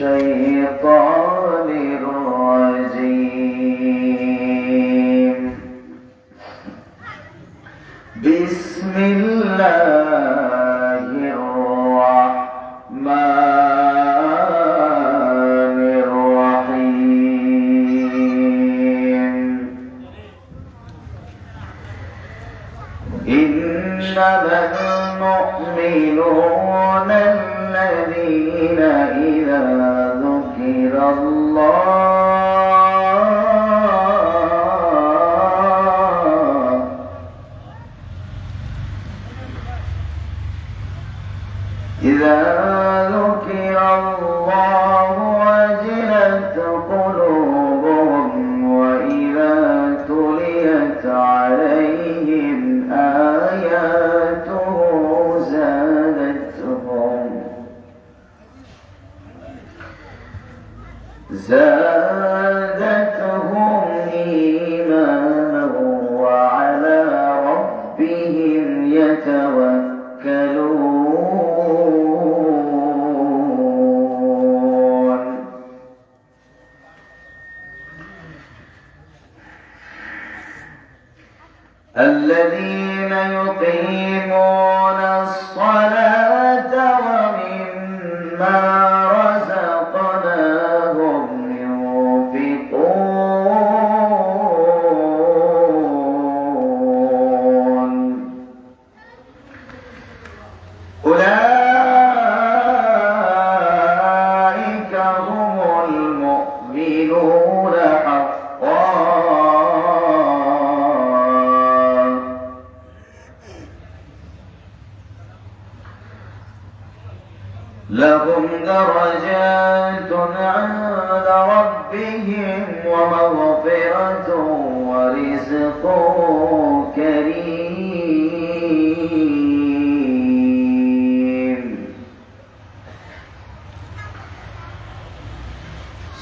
الشيطان الرجيم. بسم الله الرحمن الرحيم. إنما المؤمنون الذين إذا ذكر الله وجلت قلوبهم وإذا تليت عليهم آياته زادتهم إيمانا وعلى ربهم يتوكلون. الذين يقيمون الصلاة ومما رزقناهم ينفقون. أولئك هم المؤمنون حقا. لهم درجات عند ربهم ومغفرة ورزق كريم.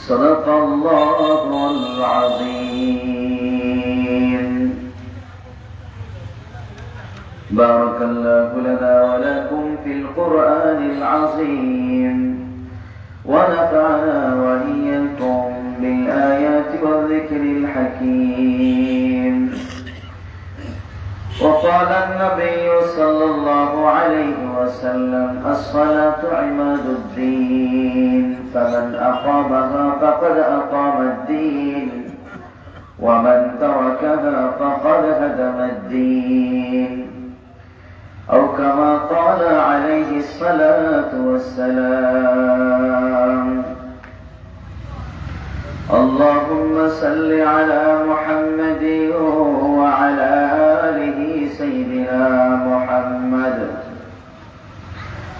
صدق الله العظيم. بارك الله لنا ولكم في القرآن العظيم ونفعنا وإياكم بالآيات والذكر الحكيم. وقال النبي صلى الله عليه وسلم: الصلاة عماد الدين، فمن أقامها فقد أقام الدين، ومن تركها فقد هدم الدين، أو كما قال عليه الصلاة والسلام. اللهم صل على محمد وعلى آله سيدنا محمد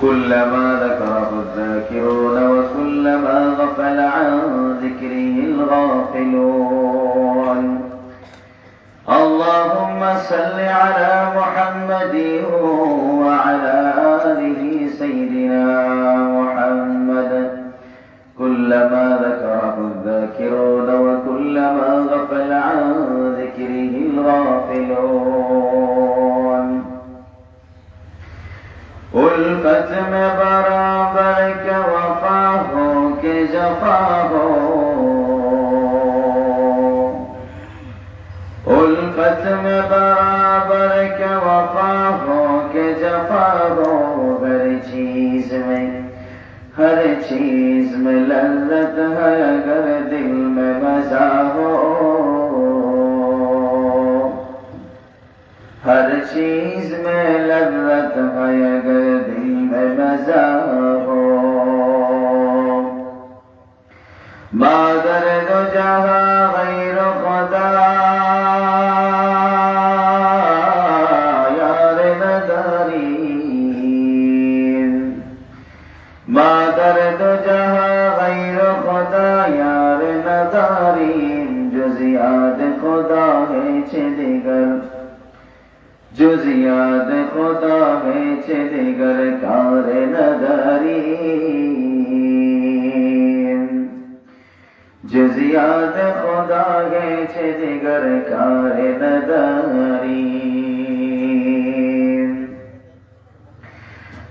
كلما ذكره الذاكرون وكلما غفل عن ذكره الغافلون. اللهم صل على محمد وعلى آله سيدنا محمد كلما ذكره الذاكرون وكلما غفل عن ذكره الغافلون. ألفت میں برابر کے وفا ہو کہ جفا ہو، الفت میں برابر کے وفا ہو کہ جفا ہو، ہر چیز میں لذت ہے اگر دل میں مزہ ہو، ہر چیز میں لذت ہے اگر دل میں مزہ ہو۔ مادر دو جہاں غیر خدا یار ندارین، مادر دو جہاں غیر خدا یار ندارین، جز یاد خدا ہے چه دیگر، جز یاد خدا ہے چه دیگر کار نداریم، جز یاد خدا ہے چه دیگر کار نداریم۔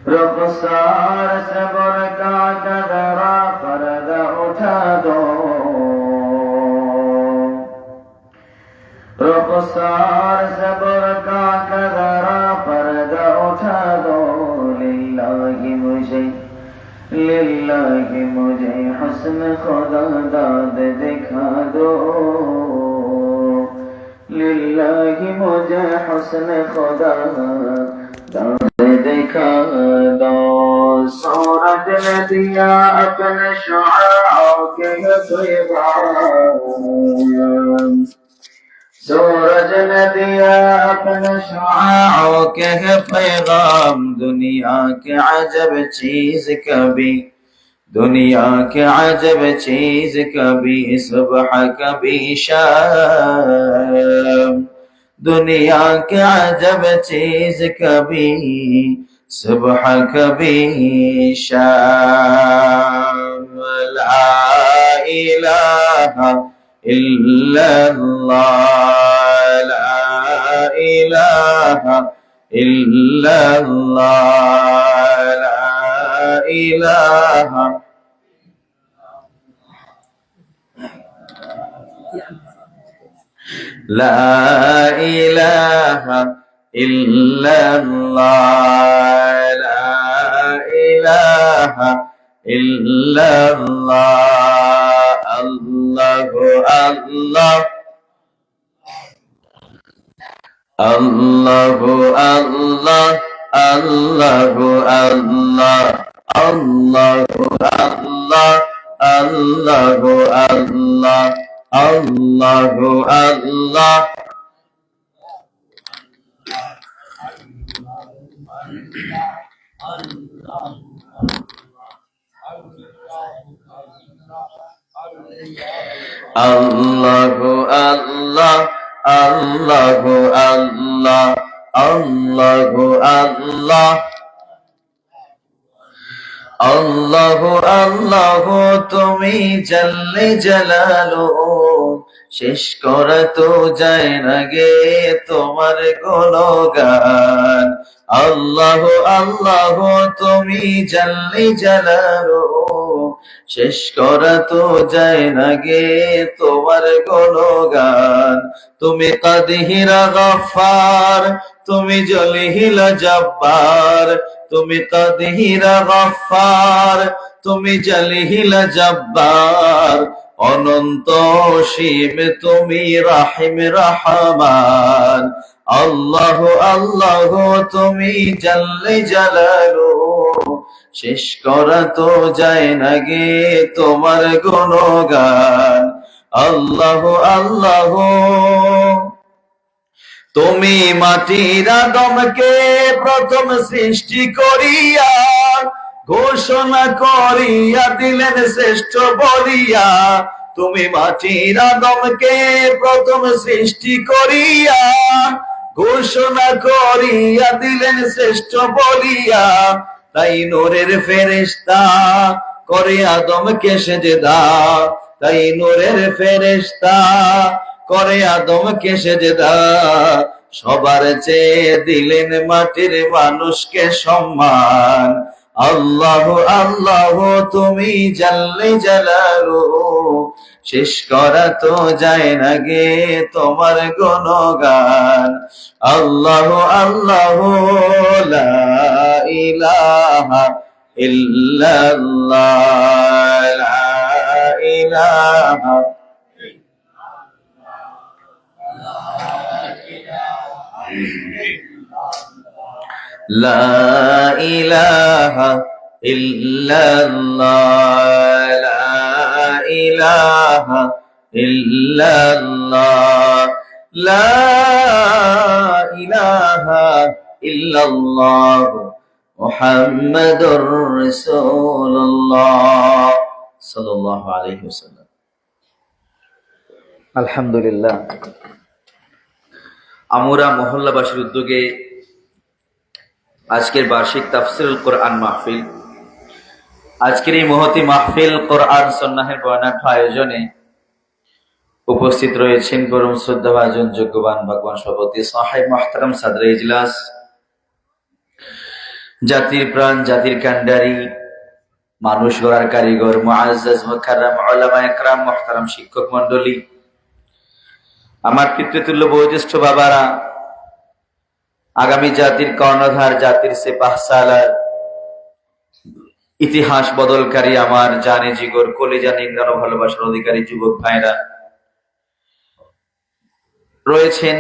رخسار سے برکات درا پر रुखसार से बुर्का का जरा पर्दा उठा दो, लिल्लाही मुझे हुस्न खुदा दाद दिखा दो, लिल्लाही मुझे हुस्न खुदा दाद दिखा दो। सूरज ने दिया अपने शुआओं के पैगाम, सूरज ने दिया अपने शुआओं के पैगाम, दुनिया के अजब चीज कभी, दुनिया के अजब चीज कभी सुबह कभी शाम, दुनिया के अजब चीज कभी सुबह कभी शाम। ला इलाहा इल्लल्लाह, ला इलाहा इल्लल्लाह, ला इलाहा ला इलाहा इल्लल्लाह, ला इलाहा इल्लल्लाह। अल्लाहु अल्लाह, अल्लाहु अल्लाह, अल्लाहु अल्लाह, अल्लाहु अल्लाह, अल्लाहु अल्लाह, अल्लाहु अल्लाह। अल्लाहु अल्लाह, अल्लाहु अल्लाह, अल्लाहु अल्लाह। अल्लाहु अल्लाहु তুমি জল্লে জালালু, শেষ করা তো যায় না গে তোমার গুণগান। আল্লাহু আল্লাহু তুমি জল্লে জালালু, শেষ করা তো যায় না গে তোমার গুণগান। তুমি কাদিহিরা গফফার, তুমি জলিহিলা জব্বার, তুমি কাদিহিরা গফফার, তুমি জলিহিলা জব্বার, অনন্ত অসীম তুমি রাহিম রহমান। আল্লাহু আল্লাহু তুমি জল্লে জালালু, শেষ করা তো যায় না গে তোমার গুণগান। আল্লাহু আল্লাহু তুমি মাটির আদমকে প্রথম সৃষ্টি করিয়া ঘোষণা করিয়া দিলেন শ্রেষ্ঠ বলিয়া। তুমি মাটির আদমকে প্রথম সৃষ্টি করিয়া ঘোষণা করিয়া দিলেন শ্রেষ্ঠ বলিয়া। তাই নূরের ফেরেশতা করে আদমকে সেজদা, তাই নূরের ফেরেশতা করে আদমকে সেজদা। সবার চেয়ে দিলেন মাটির মানুষকে সম্মান। আল্লাহু আল্লাহু তুমি জাল্লে জালালু, শেষ করা তো যায় না গে তোমার গুণগান। আল্লাহু আল্লাহু লা ইলাহা ইল্লাল্লাহ, লা ইলাহা লা ইলাহা ইল্লাল্লাহ, লা ইলাহা ইল্লাল্লাহ, লা ইলাহা ইল্লাল্লাহ মুহাম্মাদুর রাসূলুল্লাহ সাল্লাল্লাহু আলাইহি ওয়াসাল্লাম। আলহামদুলিল্লাহ, আমরা মহল্লাবাসীর উদ্যোগে আজকের বার্ষিক তাফসীরুল কোরআন মাহফিল, আজকের এই মহতি মাহফিল কোরআন সুন্নাহের বর্ণাঢ্য আয়োজনে উপস্থিত রয়েছেন পরম শ্রদ্ধাভাজন যোগ্যবান ভগবান সভাপতি সাহেব মুহতারাম সাদরে ইজলাস, জাতির প্রাণ, জাতির কান্ডারি, মানুষ গড়ার কারিগর, মুআজ্জাজ মুকাররম উলামা ইকরাম, মুহতারাম শিক্ষক মণ্ডলী, আমার পিতৃতুল্য বয়োজ্যেষ্ঠ বাবারা, আগামী জাতির কর্ণধার, জাতির সেপাহসালার, ইতিহাস বদলকারী আমার জানে জিগর কলিজা নিংড়ানো ভালোবাসার অধিকারী যুবক ভাইরা রয়েছেন,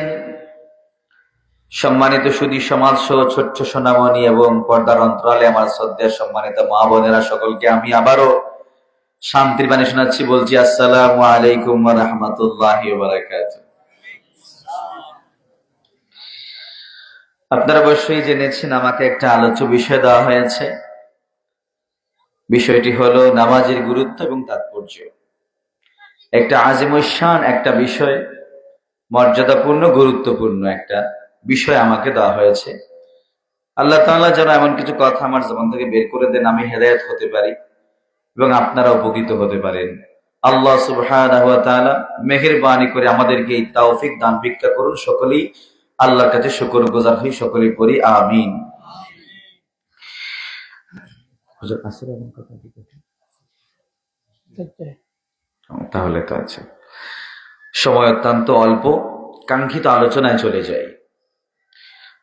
সম্মানিত সুধী সমাজ সহ ছোট্ট সোনামণি এবং পর্দার অন্তরালে আমার শ্রদ্ধেয় সম্মানিত মা বোনেরা, সকলকে আমি আবারও শান্তির বাণী শোনাচ্ছি, বলছি আসসালামু আলাইকুম ওয়া রাহমাতুল্লাহি ওয়া বারাকাতুহু। আপনারা অবশ্যই জেনেছেন আমাকে একটা আলোচ্য বিষয় দেওয়া হয়েছে। বিষয়টি হলো নামাজের গুরুত্ব এবং তাৎপর্য। একটা আজিমুশান একটা বিষয়, মর্যাদাপূর্ণ গুরুত্বপূর্ণ একটা বিষয় আমাকে দেওয়া হয়েছে। আল্লাহ তাআলা যেন এমন কিছু কথা আমার জবান থেকে বের করে দেন আমি হেদায়েত হতে পারি এবং আপনারা উপকৃত হতে পারেন। আল্লাহ সুবহানাহু ওয়া তাআলা মেহেরবানি করে আমাদেরকে এই তৌফিক দান ভিক্ষা করুন। সকলেই আল্লাহর কাছে শুকরগুজার হই, সকলেই পড়ি আমিন। তাহলে তো আছে, সময় অত্যন্ত অল্প, কাঙ্ক্ষিত আলোচনায় চলে যাই।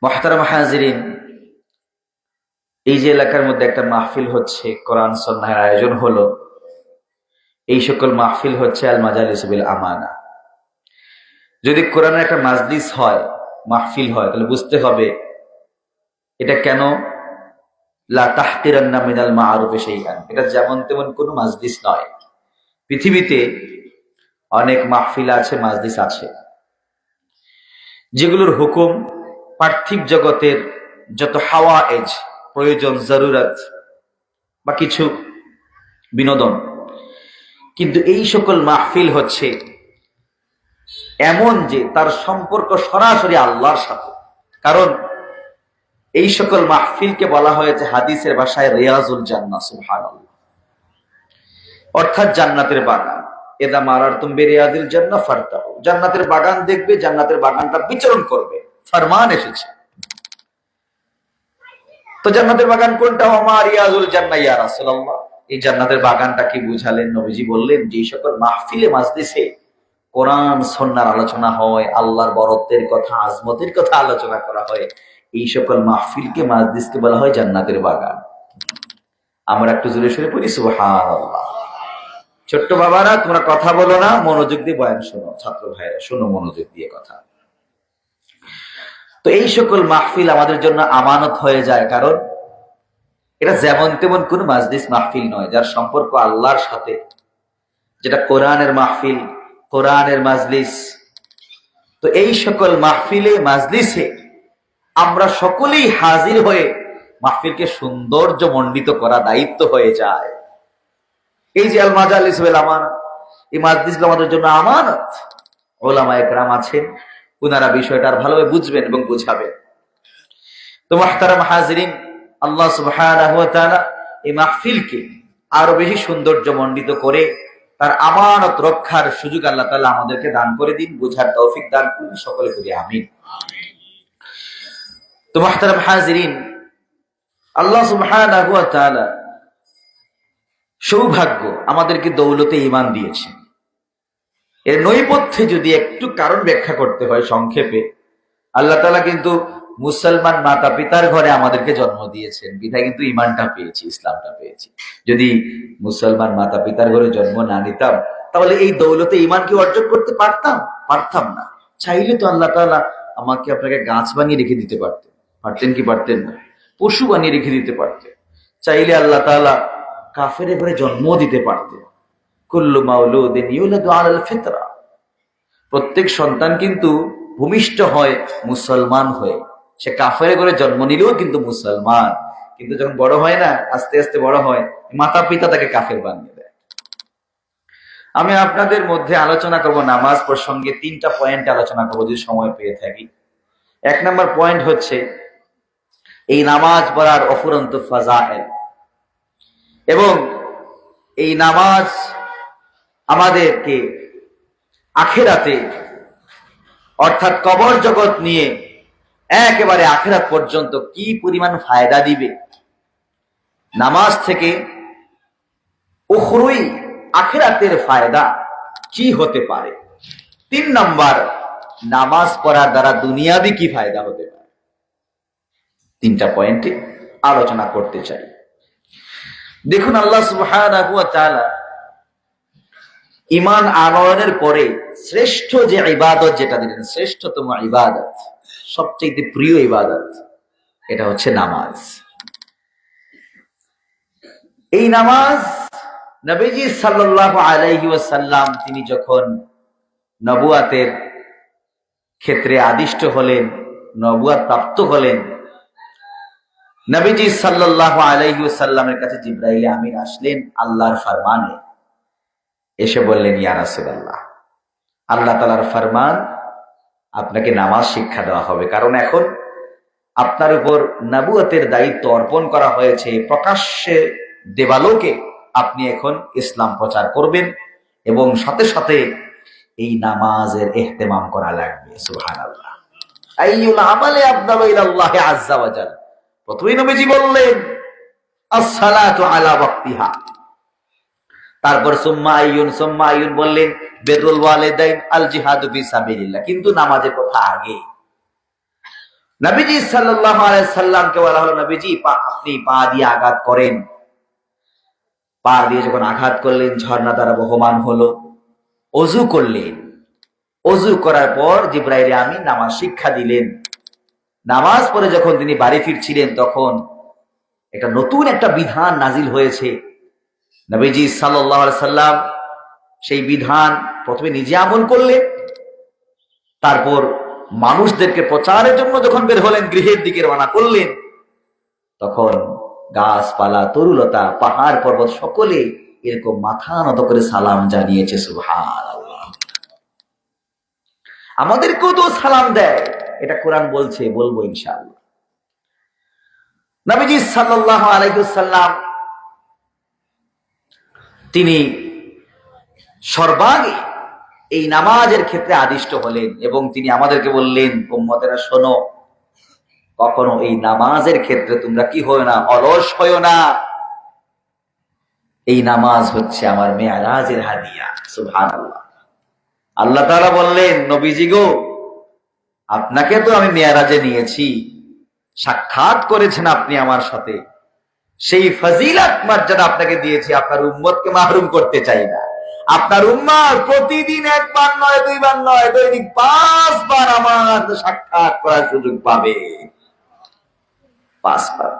মুহতারাম হাজিরিন, এই যে এলাকার মধ্যে একটা মাহফিল হচ্ছে, কোরআন সুন্নাহর আয়োজন হলো, এই সকল মাহফিল হচ্ছে আল মাজালিস বিল আমানা। যদি কোরআনের একটা মাজলিস হয়, মাহফিল হয়, তাহলে বুঝতে হবে এটা কেন লা তাহকিরান্না মিনাল মা'রুফি শাইআন, এটা যেমন তেমন কোনো মাজলিস নয়। পৃথিবীতে অনেক মাহফিল আছে, মাজলিস আছে, যেগুলোর হুকুম পার্থিব জগতের যত হাওয়ায়েজ, প্রয়োজন, জরুরত বা কিছু বিনোদন, কিন্তু এই সকল মাহফিল হচ্ছে এমন যে তার সম্পর্ক সরাসরি আল্লাহর সাথে। কারণ এই সকল মাহফিলকে বলা হয়েছে হাদিসের ভাষায় রিয়াজুল জান্নাহ, সুবহানাল্লাহ, অর্থাৎ জান্নাতের বাগান। এদা মারারতুম বিরিয়াদিল জান্নাহ ফারতাহু, জান্নাতের বাগান দেখবে, জান্নাতের বাগানটা বিচরণ করবে, ফরমান এসেছে। তো জান্নাতের বাগান কোনটা? ওমা রিয়াজুল জান্নাহ ইয়া রাসূলুল্লাহ, এই জান্নাতের বাগানটা কি বুঝালেন? নবীজি বললেন যে সকল মাহফিলে মাজলিসে কোরআন সুন্নাহর আলোচনা হয়, আল্লাহর বরত্বের কথা, আজমতের কথা আলোচনা করা হয়, এই সকল মাহফিলকে, মাজলিসকে বলা হয় জান্নাতের বাগান। আমরা একটু জোরে সরে পড়ি সুবহানাল্লাহ। ছোট্ট বাবারা, তোমরা কথা বলো না, মনোযোগ দিয়ে বয়ান শোনো। ছাত্র ভাইরা শোনো মনোযোগ দিয়ে কথা। তো এই সকল মাহফিল আমাদের জন্য আমানত হয়ে যায়, কারণ এটা যেমন তেমন কোন মাজলিস মাহফিল নয়, যার সম্পর্ক আল্লাহর সাথে, যেটা কোরআনের মাহফিল, কোরআনের মাজলিস। তো এই সকল মাহফিলে, মাজলিসে আমরা সকলেই হাজির হয়ে মাহফিলকে সৌন্দর্য মণ্ডিত করা দায়িত্ব হয়ে যায়। এই যে আল মাজালিস বিল আমানা, এই মাজলিসগুলো আমাদের জন্য আমানত। উলামায়ে কেরাম আছেন, ওনারা বিষয়টা আর ভালোভাবে বুঝবেন এবং বুঝাবেন। তো মুহতারাম হাজিরিন, আল্লাহ সুবহানাহু ওয়া তাআলা এই মাহফিলকে আরো বেশি সৌন্দর্য মণ্ডিত করে তার আমানত রক্ষার সুযোগ আল্লাহ তাআলা আমাদেরকে দান করে দিন, বুঝার তৌফিক দান করুন, সকলে করি আমিন। তো মুহতারাম হাজিরিন, আল্লাহ সুবহানাহু ওয়া তাআলা সৌভাগ্য আমাদেরকে দৌলতে ঈমান দিয়েছে। এর নৈপথ্যে যদি একটু কারণ ব্যাখ্যা করতে হয় সংক্ষেপে, আল্লাহ তাআলা কিন্তু মুসলমান মাতা পিতার ঘরে আমাদেরকে জন্ম দিয়েছেন, বিধায় কিন্তু ঈমানটা পেয়েছি, ইসলামটা পেয়েছি। যদি মুসলমান মাতা পিতার ঘরে জন্ম না নিতাম, তাহলে এই দৌলতে ঈমান কি অর্জন করতে পারতাম? পারতাম না। চাইলে তো আল্লাহ তাআলা আমাকে আপনাকে গাছ বানিয়ে রেখে দিতে পারতেন, পারতেন কি পারতেন না? পশু বানিয়ে রেখে দিতে পারতেন। চাইলে আল্লাহ তাআলা কাফের ঘরে জন্ম দিতে পারতেন। কুল্লু মাউলুদিন ইউলাদু আলাল ফিতরা, প্রত্যেক সন্তান কিন্তু ভূমিষ্ঠ হয় মুসলমান হয়ে। সে কাফের ঘরে জন্ম নিলেও কিন্তু মুসলমান, কিন্তু যখন বড় হয় না, আস্তে আস্তে বড় হয়, মাতা পিতা তাকে কাফের বানিয়ে দেয়। আমি আপনাদের মধ্যে আলোচনা করব নামাজ প্রসঙ্গে, 3টা পয়েন্ট আলোচনা করবো যদি সময় পেয়ে থাকি। 1 নম্বর পয়েন্ট হচ্ছে এই নামাজ পড়ার অফুরন্ত ফাজাইল, এবং এই নামাজ আমাদেরকে আখিরাতে, অর্থাৎ কবর জগৎ নিয়ে একেবারে আখিরাত পর্যন্ত কি পরিমাণ ফায়দা দিবে। নামাজ থেকে উখরুই আখিরাতের ফায়দা কি হতে পারে। 3 নাম্বার, নামাজ পড়ার দ্বারা দুনিয়াবি কি ফায়দা হতে পারে, 3টা পয়েন্টে আলোচনা করতে চাই। দেখুন, আল্লাহ সুবহানাহু ওয়া তাআলা ঈমান আনয়নের পরে শ্রেষ্ঠ যে ইবাদত যেটা দিলেন, শ্রেষ্ঠতম ইবাদত, সবচেয়ে প্রিয় ইবাদত, এটা হচ্ছে নামাজ। এই নামাজ নবীজি সাল্লাল্লাহু আলাইহি ওয়াসাল্লাম তিনি যখন নবুয়াতের ক্ষেত্রে আদিষ্ট হলেন, নবুয়াত প্রাপ্ত হলেন, নবীজি সাল্লাল্লাহু আলাইহি ওয়াসাল্লামের কাছে জিবরাইল আমিন আসলেন আল্লাহর ফরমানে, এসে বললেন, ইয়া রাসূলুল্লাহ, আল্লাহ তাআলার ফরমান, আপনাকে নামাজ শিক্ষা দেওয়া হবে, কারণ এখন আপনার উপর নবুয়তের দায়িত্ব অর্পণ করা হয়েছে, প্রকাশ্যে দেবালোকে আপনি এখন ইসলাম প্রচার করবেন এবং সাথে সাথে এই নামাজের ইহতিমাম করা লাগবে। সুবহানাল্লাহ। আইয়ুল আমালি আফদালু ইলাল্লাহি আযজা ওয়া জাল, প্রথমেই নবীজি বললেন আস-সালাতু আলা ওয়াক্তিহা, তারপর সুম্মা আইয়ুন বললেন বিররুল ওয়ালিদাইন, আল জিহাদু ফি সাবিলিল্লাহ, কিন্তু নামাজের কথা আগে। নবীজি সাল্লাল্লাহু আলাইহি সাল্লামকে বলা হলো, নবীজি আপনি পা দিয়ে আঘাত করেন। পা দিয়ে যখন আঘাত করলেন, ঝর্ণা দ্বারা বহমান হলো। ওযু করলেন, ওযু করার পর জিবরাইল আমিন নামাজ শিক্ষা দিলেন। নামাজ পড়ে যখন তিনি বাড়ি ফিরছিলেন, তখন একটা নতুন একটা বিধান নাজিল হয়েছে। নবীজি সাল্লাল্লাহু আলাইহি সাল্লাম সেই বিধান প্রথমে নিজে আমল করলেন, তারপর মানুষদেরকে প্রচারের জন্য যখন বের হলেন, গৃহের দিকে রওনা করলেন, তখন গাছপালা, তরুলতা, পাহাড় পর্বত সকলে এরকম মাথা নত করে সালাম জানিয়েছে। সুবহানাল্লাহ। আমাদেরকেও তো সালাম দেয়, এটা কোরআন বলছে, বলবো ইনশাআল্লাহ। নবীজি সাল্লাল্লাহু আলাইহি ওয়াসাল্লাম তিনি সর্বাগে এই নামাজের ক্ষেত্রে আদিষ্ট হলেন এবং তিনি আমাদেরকে বললেন, উম্মতেরা শোনো, কখনো এই নামাজের ক্ষেত্রে তোমরা কি হয় না, অলস হয় না। এই নামাজ হচ্ছে আমার মেরাজের হাদিয়া। সুবহানাল্লাহ। আল্লাহ তাআলা বললেন, নবীজি গো, আপনাকে তো আমি মেরাজে নিয়েছি, সাক্ষাৎ করেছেন আপনি আমার সাথে, সেই ফজিলত মর্যাদা আপনাকে দিয়েছি, আপনার উম্মতকে মাহরুম করতে চাই না। আপনার উম্মত প্রতিদিন 1 বার নয়, 2 বার নয়, দৈনিক 5 বার আমার সাক্ষাৎ করার সুযোগ পাবে। 5 বার।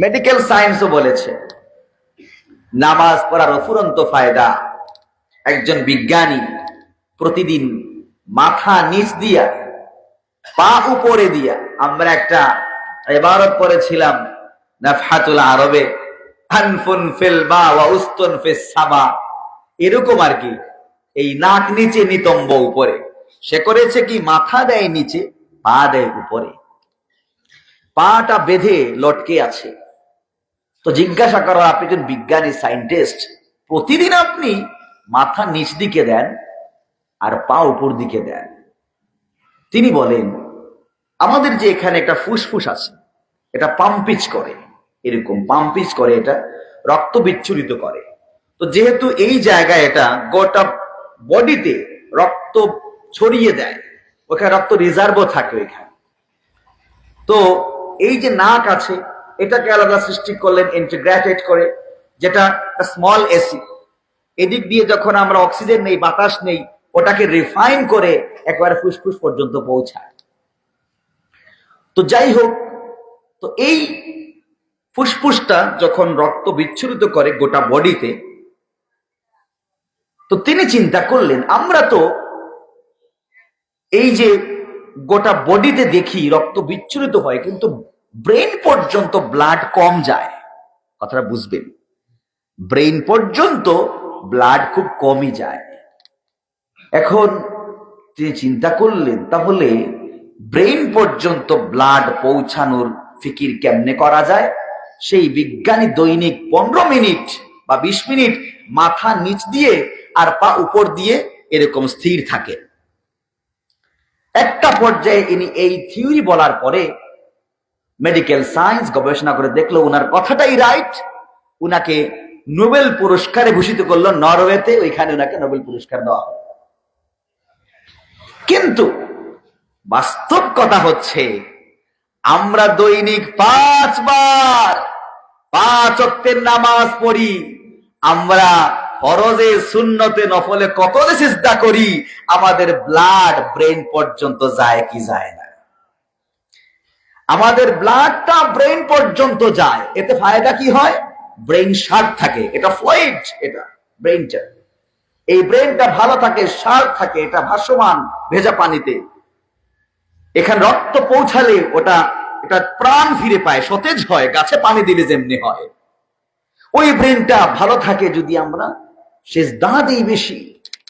মেডিকেল সায়েন্সও বলেছে নামাজ পড়ার অফুরন্ত ফায়দা। একজন বিজ্ঞানী প্রতিদিন মাথা নিচ দিয়া, পা উপরে দিয়া, আমরা একটা ইবারত পড়েছিলাম নাফহাতুল আরবে, আনফুন ফিল বা ওয়া উস্তুন ফিস সামা, এরকম আর কি। এই নাক নিচে, নিতম্ব উপরে। সে করেছে কি, মাথা দেয় নিচে, পা দেয় উপরে, পাটা বেঁধে লটকে আছে। তো জিজ্ঞাসা করো, আপনি একজন বিজ্ঞানী, সায়েন্টিস্ট, প্রতিদিন আপনি মাথা নিচ দিকে দেন আর পা উপর দিকে দেন। তিনি বলেন, আমাদের যে এখানে একটা ফুসফুস আছে, এটা পাম্পিচ করে, এরকম পাম্পিচ করে, এটা রক্ত বিচ্ছুরিত করে। তো যেহেতু এই জায়গায় এটা গোটা বডিতে রক্ত ছড়িয়ে দেয়, ওখানে রক্ত রিজার্ভও থাকে ওইখানে। তো এই যে নাক আছে, এটাকে আলাদা সৃষ্টি করলেন, ইন্টিগ্রেটেড করে, যেটা স্মল এসি, এদিক দিয়ে যখন আমরা অক্সিজেন নেই, বাতাস নেই, ওটাকে রিফাইন করে একবারে ফুসফুস পর্যন্ত পৌঁছায়। তো যাই হোক, তো এই ফুসফুসটা যখন রক্ত বিচ্ছুরিত করে গোটা বডিতে, তো তিনি চিন্তা করলেন, আমরা তো এই যে গোটা বডিতে দেখি রক্ত বিচ্ছুরিত হয়, কিন্তু ব্রেন পর্যন্ত ব্লাড কম যায়। কথাটা বুঝবেন, ব্রেন পর্যন্ত ব্লাড খুব কমই যায়। এখন তিনি চিন্তা করলেন, তাহলে ব্রেন পর্যন্ত ব্লাড পৌঁছানোর ফিকির কেমনে করা যায়। সেই বিজ্ঞানী দৈনিক 15 মিনিট বা 20 মিনিট মাথা নিচ দিয়ে আর পা উপর দিয়ে এরকম স্থির থাকে। একটা পর্যায়ে ইনি এই থিওরি বলার পরে মেডিকেল সায়েন্স গবেষণা করে দেখলো উনার কথাটাই রাইট। উনাকে নোবেল পুরস্কারে ভূষিত করলো নরওয়েতে, ওইখানে ওনাকে নোবেল পুরস্কার দেওয়া হয়। কিন্তু বাস্তব কথা হচ্ছে, আমরা দৈনিক 5 বার 5 ওয়াক্তের নামাজ পড়ি, আমরা ফরজে সুন্নতে নফলে কত সিজদা করি, আমাদের ব্লাড ব্রেন পর্যন্ত যায় কি যায় না? আমাদের ব্লাডটা ব্রেন পর্যন্ত যায়, এতে ফায়দা কি হয়? ব্রেন শার্প থাকে, এটা ফ্লুইড, এটা ব্রেনটা, এই ব্রেনটা ভালো থাকে, শার্প থাকে, এটা ভাসমান ভেজা পানিতে। এখানে রক্ত পৌঁছালে এটা প্রাণ ফিরে পায়, সতেজ হয়, গাছে পানি দিলে যেমনি হয়। ওই ব্রেনটা ভালো থাকে যদি আমরা সিজদা দিই বেশি,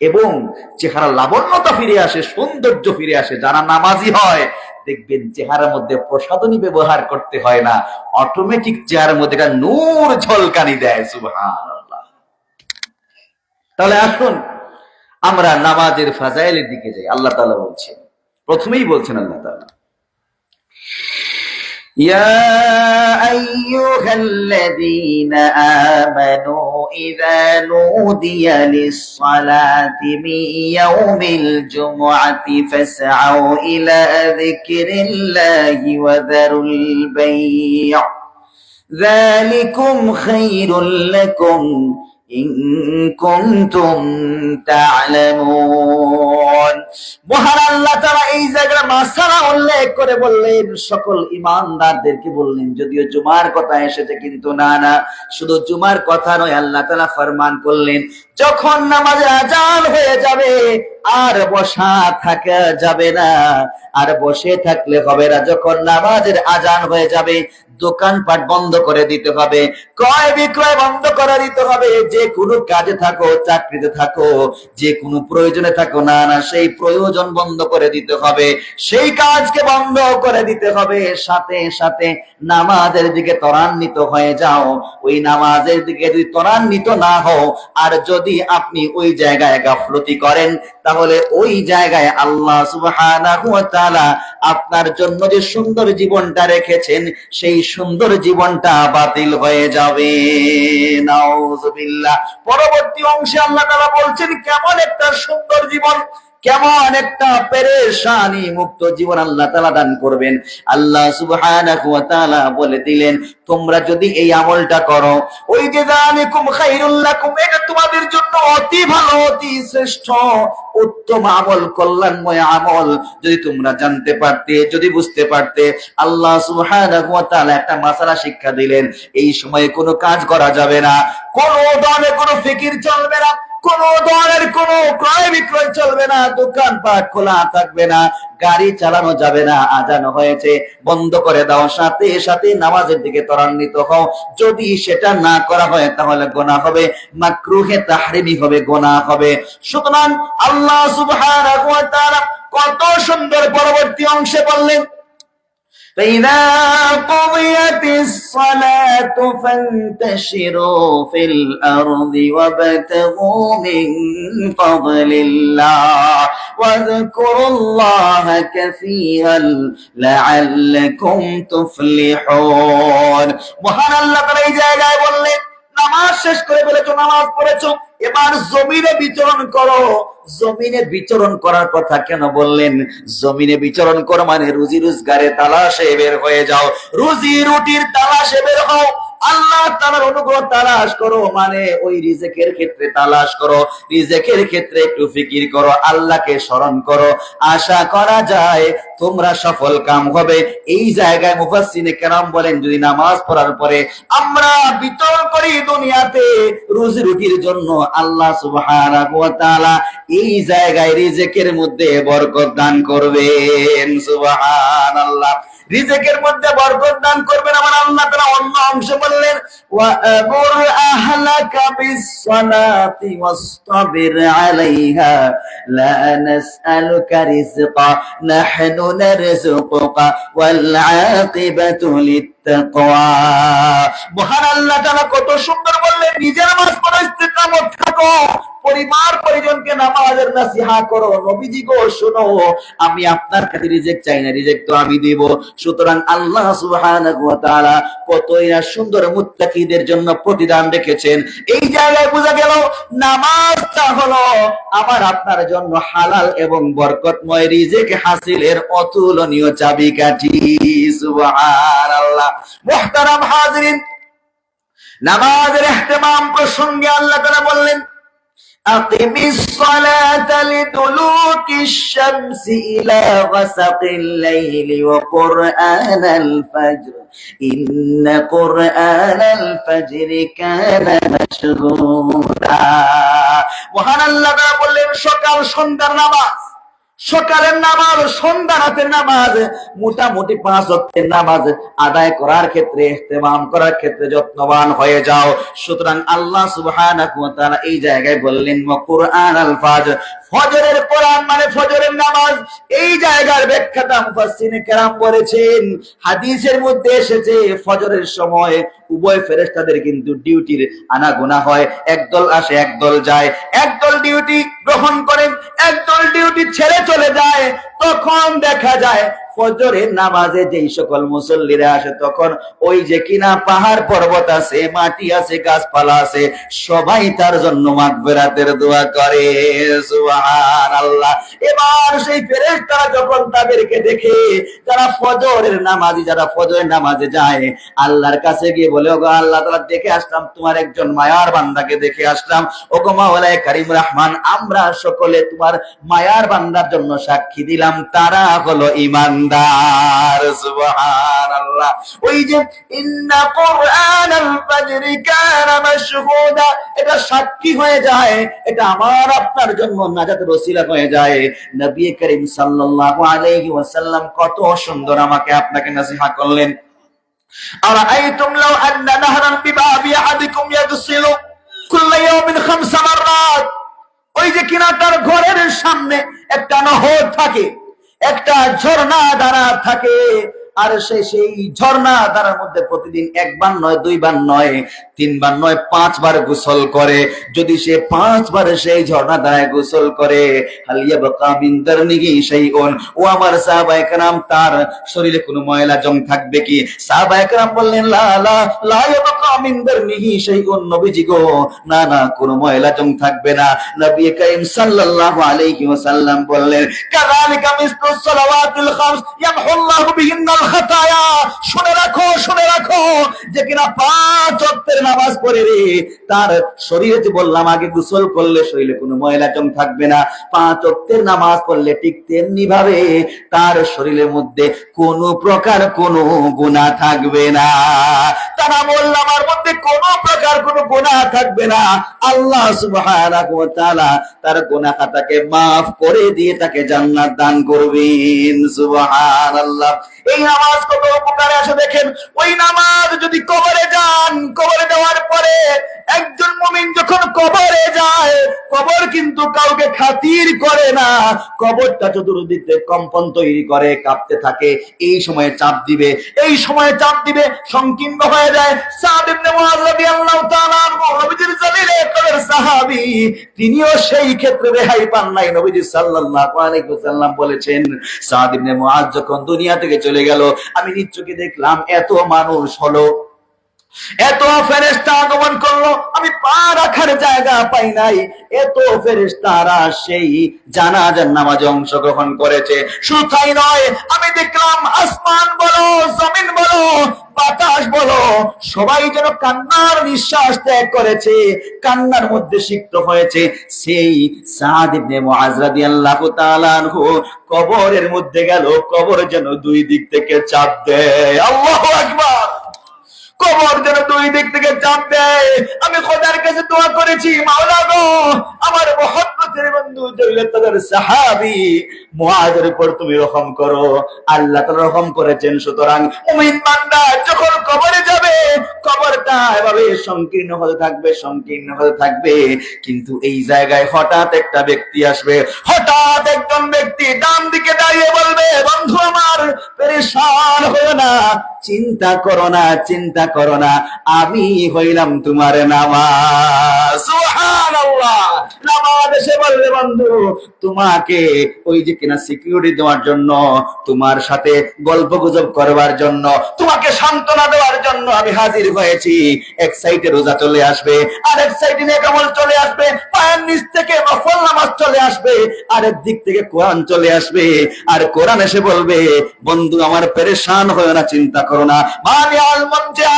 এবং চেহারা লাবণ্যতা ফিরে আসে, সৌন্দর্য ফিরে আসে। যারা নামাজি হয় দেখবেন চেহারার মধ্যে প্রসাধনী ব্যবহার করতে হয় না, অটোমেটিক চেহারার মধ্যে একটা নূর ঝলকানি দেয়। সুবহানাল্লাহ। তাহলে আসুন আমরা নামাজের ফাজাইলের দিকে যাই। আল্লাহ তাআলা বলছেন, প্রথমেই বলছেন আল্লাহ তাআলা, يا أيها الذين آمنوا إذا نودي للصلاة من يوم الجمعة فاسعوا إلى ذكر الله وذروا البيع ذلكم خير لكم إن كنتم تعلمون। মহান আল্লাহ তাআলা এই জায়গায় মাসালা উল্লেখ করে বললেন, সকল ঈমানদারদেরকে বললেন, যদিও জুমার কথা এসেছে কিন্তু না, শুধু জুমার কথা নয়, আল্লাহ তাআলা ফরমান করলেন, যখন নামাজের আযান হয়ে যাবে আর বসা থাকা যাবে না, আর বসে থাকলে হবে না। যখন নামাজের আযান হয়ে যাবে দোকানপাট বন্ধ করে দিতে হবে, ক্রয় বিক্রয় বন্ধ করে দিতে হবে। যে কোনো কাজে থাকো, চাকরিতে থাকো, যে কোনো প্রয়োজনে থাকো না, সেই প্রয়োজন বন্ধ করে দিতে হবে, সেই কাজকে বন্ধ করে দিতে হবে। সাথে সাথে নামাজের দিকে ত্বরান্বিত হয়ে যাও। ওই নামাজের দিকে যদি ত্বরান্বিত না হও, আর যদি আপনি ওই জায়গায় গাফলতি করেন, তাহলে ওই জায়গায় আল্লাহ সুবহানাহু ওয়া তাআলা আপনার জন্য যে সুন্দর জীবনটা রেখেছেন, সেই সুন্দর জীবনটা বাতিল হয়ে যাবে। নাউযুবিল্লাহ। পরবর্তী অংশে আল্লাহ তাআলা বলছেন, কেমন একটা সুন্দর জীবন, কেমন একটা পেরেশানি মুক্ত জীবন আল্লাহ তাআলা দান করবেন। আল্লাহ সুবহানাহু ওয়া তাআলা বলে দিলেন, তোমরা যদি এই আমলটা করো, ওই যে যালিকুম খায়রুল লাকুম, এটা তোমাদের জন্য অতি ভালো, অতি শ্রেষ্ঠ, উত্তম আমল, কল্যাণময় আমল। যদি তোমরা জানতে পারতে, যদি বুঝতে পারতে। আল্লাহ সুবহানাহু ওয়া তাআলা একটা মাসালা শিক্ষা দিলেন, এই সময়ে কোনো কাজ করা যাবে না, কোনো ধরনের কোনো ফিকির চলবে না, কোন ধরনের কোন ক্রয় বিক্রয় চলবে না, দোকানপাট খোলা থাকবে না, গাড়ি চালানো যাবে না। আজান হয়েছে, বন্ধ করে দাও, সাথে সাথে নামাজের দিকে ত্বরান্বিত হও। যদি সেটা না করা হয় তাহলে গুনাহ হবে, মাকরুহে তাহরিমি হবে, গুনাহ হবে। সুতরাং আল্লাহ সুবহানাহু ওয়া তাআলা কত সুন্দর পরবর্তী অংশে বললেন, فإذا قضيت الصلاة فانتشروا في الأرض وابتغوا من فضل الله واذكروا الله كثيرا لعلكم تفلحون। মহান আল্লাহ তাআলা এই জায়গায় বললেন, নামাজ শেষ করে বলেছো, নামাজ পড়েছো, এবার জমিনে বিচরণ করো। জমিনে বিচরণ করার কথা কেন বললেন? জমিনে বিচরণ করো মানে রুজি রোজগারের তালাশে বের হয়ে যাও, রুজি রুটির তালাশে বের হও। আল্লাহ তাআলার অনুগ্রহ তালাশ করো, মানে ওই রিজেকের ক্ষেত্রে তালাশ করো, রিজেকের ক্ষেত্রে একটু ফিকির করো, আল্লাহকে স্মরণ করো। আশা করা যায় তোমরা সফল কাম হবে। এই জায়গায় মুফাসসিরে কেরাম বলেন, যদি নামাজ পড়ার পরে আমরা বিচরণ করি দুনিয়াতে রুজি রুটির জন্য, আল্লাহ সুবহানাহু ওয়া তাআলা এই জায়গায় রিজেকের মধ্যে বরকত দান করবেন। সুবহানাল্লাহ। রিজেকের মধ্যে বরকত দান করবেন আমার আল্লাহ তাআলা। অন্য অংশে বললেন, ওয়া আমুর আহলাকা বিস-সালাতি ওয়াসতাবির আলাইহা লা নাসআলুকা রিজকা নাহনু নারযুকুকা ওয়াল আকিবাতু লিত তাকওয়া। মহান আল্লাহ তাআলা কত সুন্দর বললেন, নিজের নামাজ পড়ো, ইস্তিকামত থাকো, পরিবার পরিজনকে নামাজের নাসিহা করো। নবীজি গো শোনো, আমি আপনার কাছে রিজিক চাই না, রিজিক তো আমি দিব। সুতরাং আল্লাহ সুবহানাহু ওয়া তাআলা কতই না সুন্দর মুত্তাকিদের জন্য প্রতিদান রেখেছেন। এই জায়গায় বোঝা গেল নামাজটা হলো আমার আপনার জন্য হালাল এবং বরকতময় রিজিক হাসিলের অতুলনীয় চাবিকাঠি। সুবহানাল্লাহ। মুহতারাম হাজিরিন, নামাজের ইহতিমাম প্রসঙ্গে আল্লাহ তাআলা বললেন, আকিমিস সালাতা লিদুলুকিশ শামসি ইলা গাসাকিল লাইলি ওয়া কুরআনাল ফাজর ইন্না কুরআনাল ফাজরি কানা মাশহুদা। মহান আল্লাহ তাআলা বললেন, সকাল সন্ধ্যার নামাজ, সকালের নামাজ, সন্ধ্যা রাতের নামাজ, মোটামুটি 5 ওয়াক্তের নামাজ আদায় করার ক্ষেত্রে, ইহতিমাম করার ক্ষেত্রে যত্নবান হয়ে যাও। সুতরাং আল্লাহ সুবহানাহু ওয়া তাআলা এই জায়গায় বললেন ওয়া কুরআনাল ফাজর, ফজরের কোরআন মানে ফজরের নামাজ। এই জায়গার ব্যাখ্যাটা মুফাসসিরিনে কেরাম বলেছেন, হাদিসের মধ্যে এসেছে ফজরের সময় উভয় ফেরেশতাদের কিন্তু ডিউটির আনাগোনা হয়, একদল আসে একদল যায়, একদল ডিউটি গ্রহণ করেন, একদল ডিউটি ছেড়ে চলে যায়। তখন দেখা যায় ফজরের নামাজে যেই সকল মুসল্লিরা আসে, তখন ওই যে কিনা পাহাড় পর্বত আছে, মাটি আছে, গাছপালা আছে, সবাই তার জন্য মাগফিরাতের দোয়া করে। সুবহানাল্লাহ। এবার সেই ফেরেশতারা যখন তাদেরকে দেখে, যারা ফজরের নামাজি, যারা ফজরের নামাজে যায়, আল্লাহর কাছে গিয়ে বলে, ওগো আল্লাহ তাআলা, দেখে আসলাম তোমার একজন মায়ার বান্দাকে দেখে আসলাম, ওগো মাওলায়ে কারীম রহমান, আমরা সকলে তোমার মায়ার বান্দার জন্য সাক্ষী দিলাম, তারা হলো ঈমানদার। সুবহানাল্লাহ। ওই যে ইন্না কুরআনাল ফাজরি কানা মাশহুদা, এটা সাক্ষী হয়ে যায়, এটা আমার আপনার জন্য নাজাতের ওসিলা হয়ে যায়। নবী করিম সাল্লাল্লাহু আলাইহি ওয়াসাল্লাম কত সুন্দর আমাকে আপনাকে নসিহত করলেন। আরাআইতুম লাউ আন্না নাহরান বিবাবি আহাদিকুম ইয়াগসিলু কুল্লা ইয়াউমিন 5 মাররাত, ওই যে কিনা তার ঘরের সামনে একটা নহর থাকে, একটা ঝর্ণা ধারা থাকে, আর সেই ঝর্ণা ধারার মধ্যে প্রতিদিন 1 বার নয়, 2 বার নয়, 3 বার নয়, 5 বার গোসল করে। যদি সে 5 বার সেই ঝর্ণা ধারায় গোসল করে, হালিয়া বাকা মিন দারনিহি শাইউন, ও আমার সাহাবায়ে কেরাম, তার শরীরে কোনো ময়লা জং থাকবে কি? সাহাবায়ে কেরাম বললেন, লা লা লা ইয়াবকা মিন দারনিহি শাইউন, নবীজি গো, না না, কোনো ময়লা জং থাকবে না। নবী করিম সাল্লাল্লাহু আলাইহি ওয়াসাল্লাম বললেন, কাযালিকা মিসলুস সালাওয়াতিল খামস ইয়ামহুল্লাহু বিহিন্নাল খাতায়া। শুনে রাখো, শুনে রাখো, যে কিনা 5 ওয়াক্তের নামাজ পড়ে রে, তার শরীরে, যে বললাম আগে, গোসল করলে শরীরে কোনো ময়লা জং থাকবে না, 5 ওয়াক্তের নামাজ পড়লে ঠিক তেমনি ভাবে তার শরীরের মধ্যে কোনো প্রকার কোনো গুনাহ থাকবে না। তারা বললাম আমার মধ্যে কোনো প্রকার কোনো গুনাহ থাকবে না, আল্লাহ সুবহানাহু ওয়া তাআলা তার গুনাহ খাতাকে maaf করে দিয়ে তাকে জান্নাত দান করবেন। সুবহানাল্লাহ। এই নামাজ কত উপকারে আসে দেখেন। ওই নামাজ যদি কবরে যান, কবরে যাওয়ার পরে একজন মুমিন যখন কবরে যায়, কবর কিন্তু কাউকে খাতির করে না, কবরটা চতুর্দিকে কম্পন তৈরি করে, কাঁপতে থাকে। এই সময়ে চাপ দিবে, এই সময়ে চাপ দিবে, সংকীর্ণ হয়ে যায়। সাদ ইবনে মুআয রাদিয়াল্লাহু তাআলা আনহু, নবীজির জলিলের কদর সাহাবী, তিনিও সেই ক্ষেত্রে রেহাই পান নাই। নবীজি সাল্লাল্লাহু আলাইহি ওয়াসাল্লাম বলেছেন, সাদ ইবনে মুআয যখন দুনিয়া থেকে চলে গেল, আমি নিজ চোখে দেখলাম এত মানুষ হলো, এত ফেরেশতা আগমন করলো, আমি পা রাখার জায়গা পাই নাই। এত ফেরেশতারা সেই জানাজার নামাজে অংশগ্রহণ করেছে। শুধু তাই নয়, আমি দেখলাম আসমান বলো, জমিন বলো, বাতাস বলো, সবাই যেন কান্নার নিঃশ্বাস ত্যাগ করেছে, কান্নার মধ্যে সিক্ত হয়েছে। সেই সাদ ইবনে মুআয রাদিয়াল্লাহু তাআলা আনহু কবরের মধ্যে গেল, কবর যেন 2 দিক থেকে চাপ দেয়। আল্লাহু আকবার। কবর যেন 2 দিক থেকে চাপ দেয়। আমি খোদার কাছে দোয়া করেছি, মাওলা গো, আমার মহব্বত করে বন্ধু জইলে তাদের সাহাবী মুআযের উপর তুমি রহম করো। আল্লাহ তাআলা রহম করেছেন। সুতরাং মুমিন বান্দা যখন কবরে যাবে, কবরটা এভাবে সংকীর্ণ হতে থাকবে, সংকীর্ণ হতে থাকবে। কিন্তু এই জায়গায় হঠাৎ একটা ব্যক্তি আসবে, হঠাৎ একজন ব্যক্তি ডান দিকে দাঁড়িয়ে বলবে, বন্ধু আমার পেরেশান হয়ো না, চিন্তা করো না, চিন্তা করো না, আমি হইলাম তোমার নামাজ। সুবহানাল্লাহ। নামাজ এসে বলবে, বন্ধু তোমাকে ওই যে কিনা সিকিউরিটি দেওয়ার জন্য, তোমার সাথে গল্প গুজব করবার জন্য, তোমাকে সান্ত্বনা দেওয়ার জন্য আমি হাজির হয়েছি। এক সাইডে রোজা চলে আসবে, আর এক সাইডে নেক আমল চলে আসবে, পায়ের নিচ থেকে নফল নামাজ চলে আসবে, আরেক দিক থেকে কোরআন চলে আসবে। আর কোরআন এসে বলবে, বন্ধু আমার পেরেশান হয় না, চিন্তা করো না। মানিয়াল মুনজিয়া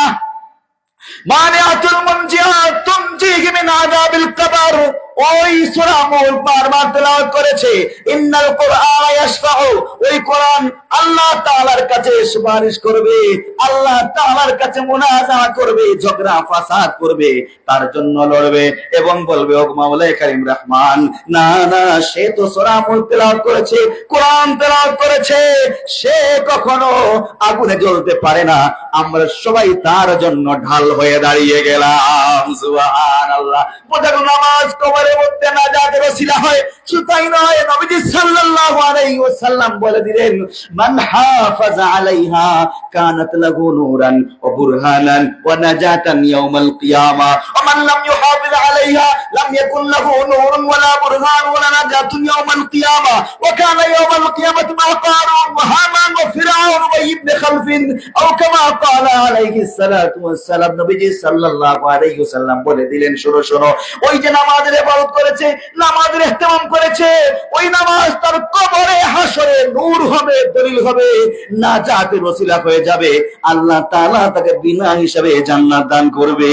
মানিয়াতুল মুনজিয়া তুনজিহি মিন আযাবিল কবর, ওই সূরা মুলক বারবার তেলাওয়াত করেছে। ইন্নাল কুরআন ইয়াশফাউ, ওই কোরআন আল্লাহ তাআলার কাছে সুপারিশ করবে, আল্লাহ তাআলার কাছে মুনাজাত করবে, ঝগড়া ফাসাদ করবে, তার জন্য লড়বে এবং বলবে, ও মাওলায়ে কারীম রহমান, না না, সে তো সূরা মুলক তেলাওয়াত করেছে, কোরআন তেলাওয়াত করেছে, সে কখনো আগুনে জ্বলতে পারে না। আমরা সবাই তার জন্য ঢাল হয়ে দাঁড়িয়ে গেলাম। সুবহানাল্লাহ। প্রত্যেক নামাজ কবরের মধ্যে নাজাতের ওসিলা হয়। শুধু তাই নয়, নবীজি সাল্লাল্লাহু আলাইহি ওয়াসাল্লাম বলে দিলেন, মান হাফাজা আলাইহা কানাত লাহু নূরান ওয়া বুরহানান ওয়া নাজাতান ইয়াউমাল কিয়ামা ওয়া মান লাম ইউহাফিজ আলাইহা লাম ইয়াকুন লাহু নূরুন ওয়ালা বুরহান ওয়ালা নাজাতুন ইয়াউমাল কিয়ামা ওয়া কানা ইয়াউমাল কিয়ামাতি মা কারুন ওয়া হামান ওয়া ফিরআউন ওয়া ইবনে খালফিন আও কামা ক্বালা আলাইহিস সালাতু ওয়াস সালাম। নবীজি সাল্লাল্লাহু আলাইহি ওয়াসাল্লাম বলে দিলেন, শোনো শোনো, ওই যে নামাজের ইবাদত করেছে, নামাজের ইহতিমাম করেছে, ওই নামাজ তার কবরে হাসরে নূর হবে, দলিল হবে, নাজাতের ওসিলা হয়ে যাবে। আল্লাহ তাআলা তাকে বিনা হিসাবে জান্নাত দান করবে।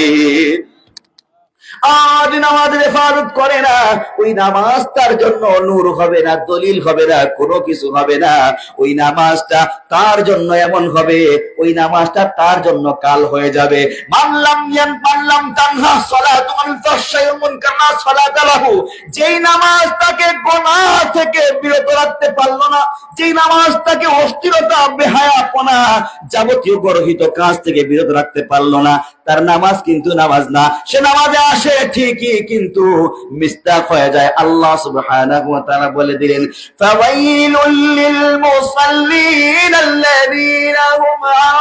আজ নামাজের হেফাজত করে না, ওই নামাজ তার জন্য নূর হবে না, দলিল হবে না, কোনো কিছু হবে না। ওই নামাজটা তার জন্য এমন হবে, ওই নামাজটা তার জন্য কাল হয়ে যাবে। মানলাম তানহা সালাতু আনিল ফাহশাই ওয়াল মুনকার লা সালাতা লাহু, যেই নামাজ তাকে গুনাহ থেকে বিরত রাখতে পারলো না, যেই নামাজ তাকে অশ্লীলতা, বেহায়াপনা, যাবতীয় গর্হিত কাজ থেকে বিরত রাখতে পারলো না, তার নামাজ কিন্তু নামাজ না। সে নামাজে আসে ঠিকই, কিন্তু মিস্তাক হয়ে যায়। আল্লাহ সুবহানাহু ওয়া তাআলা বলে দিলেন, ফাওয়াইলুল লিল মুসাল্লিন আল্লাযীনা হুম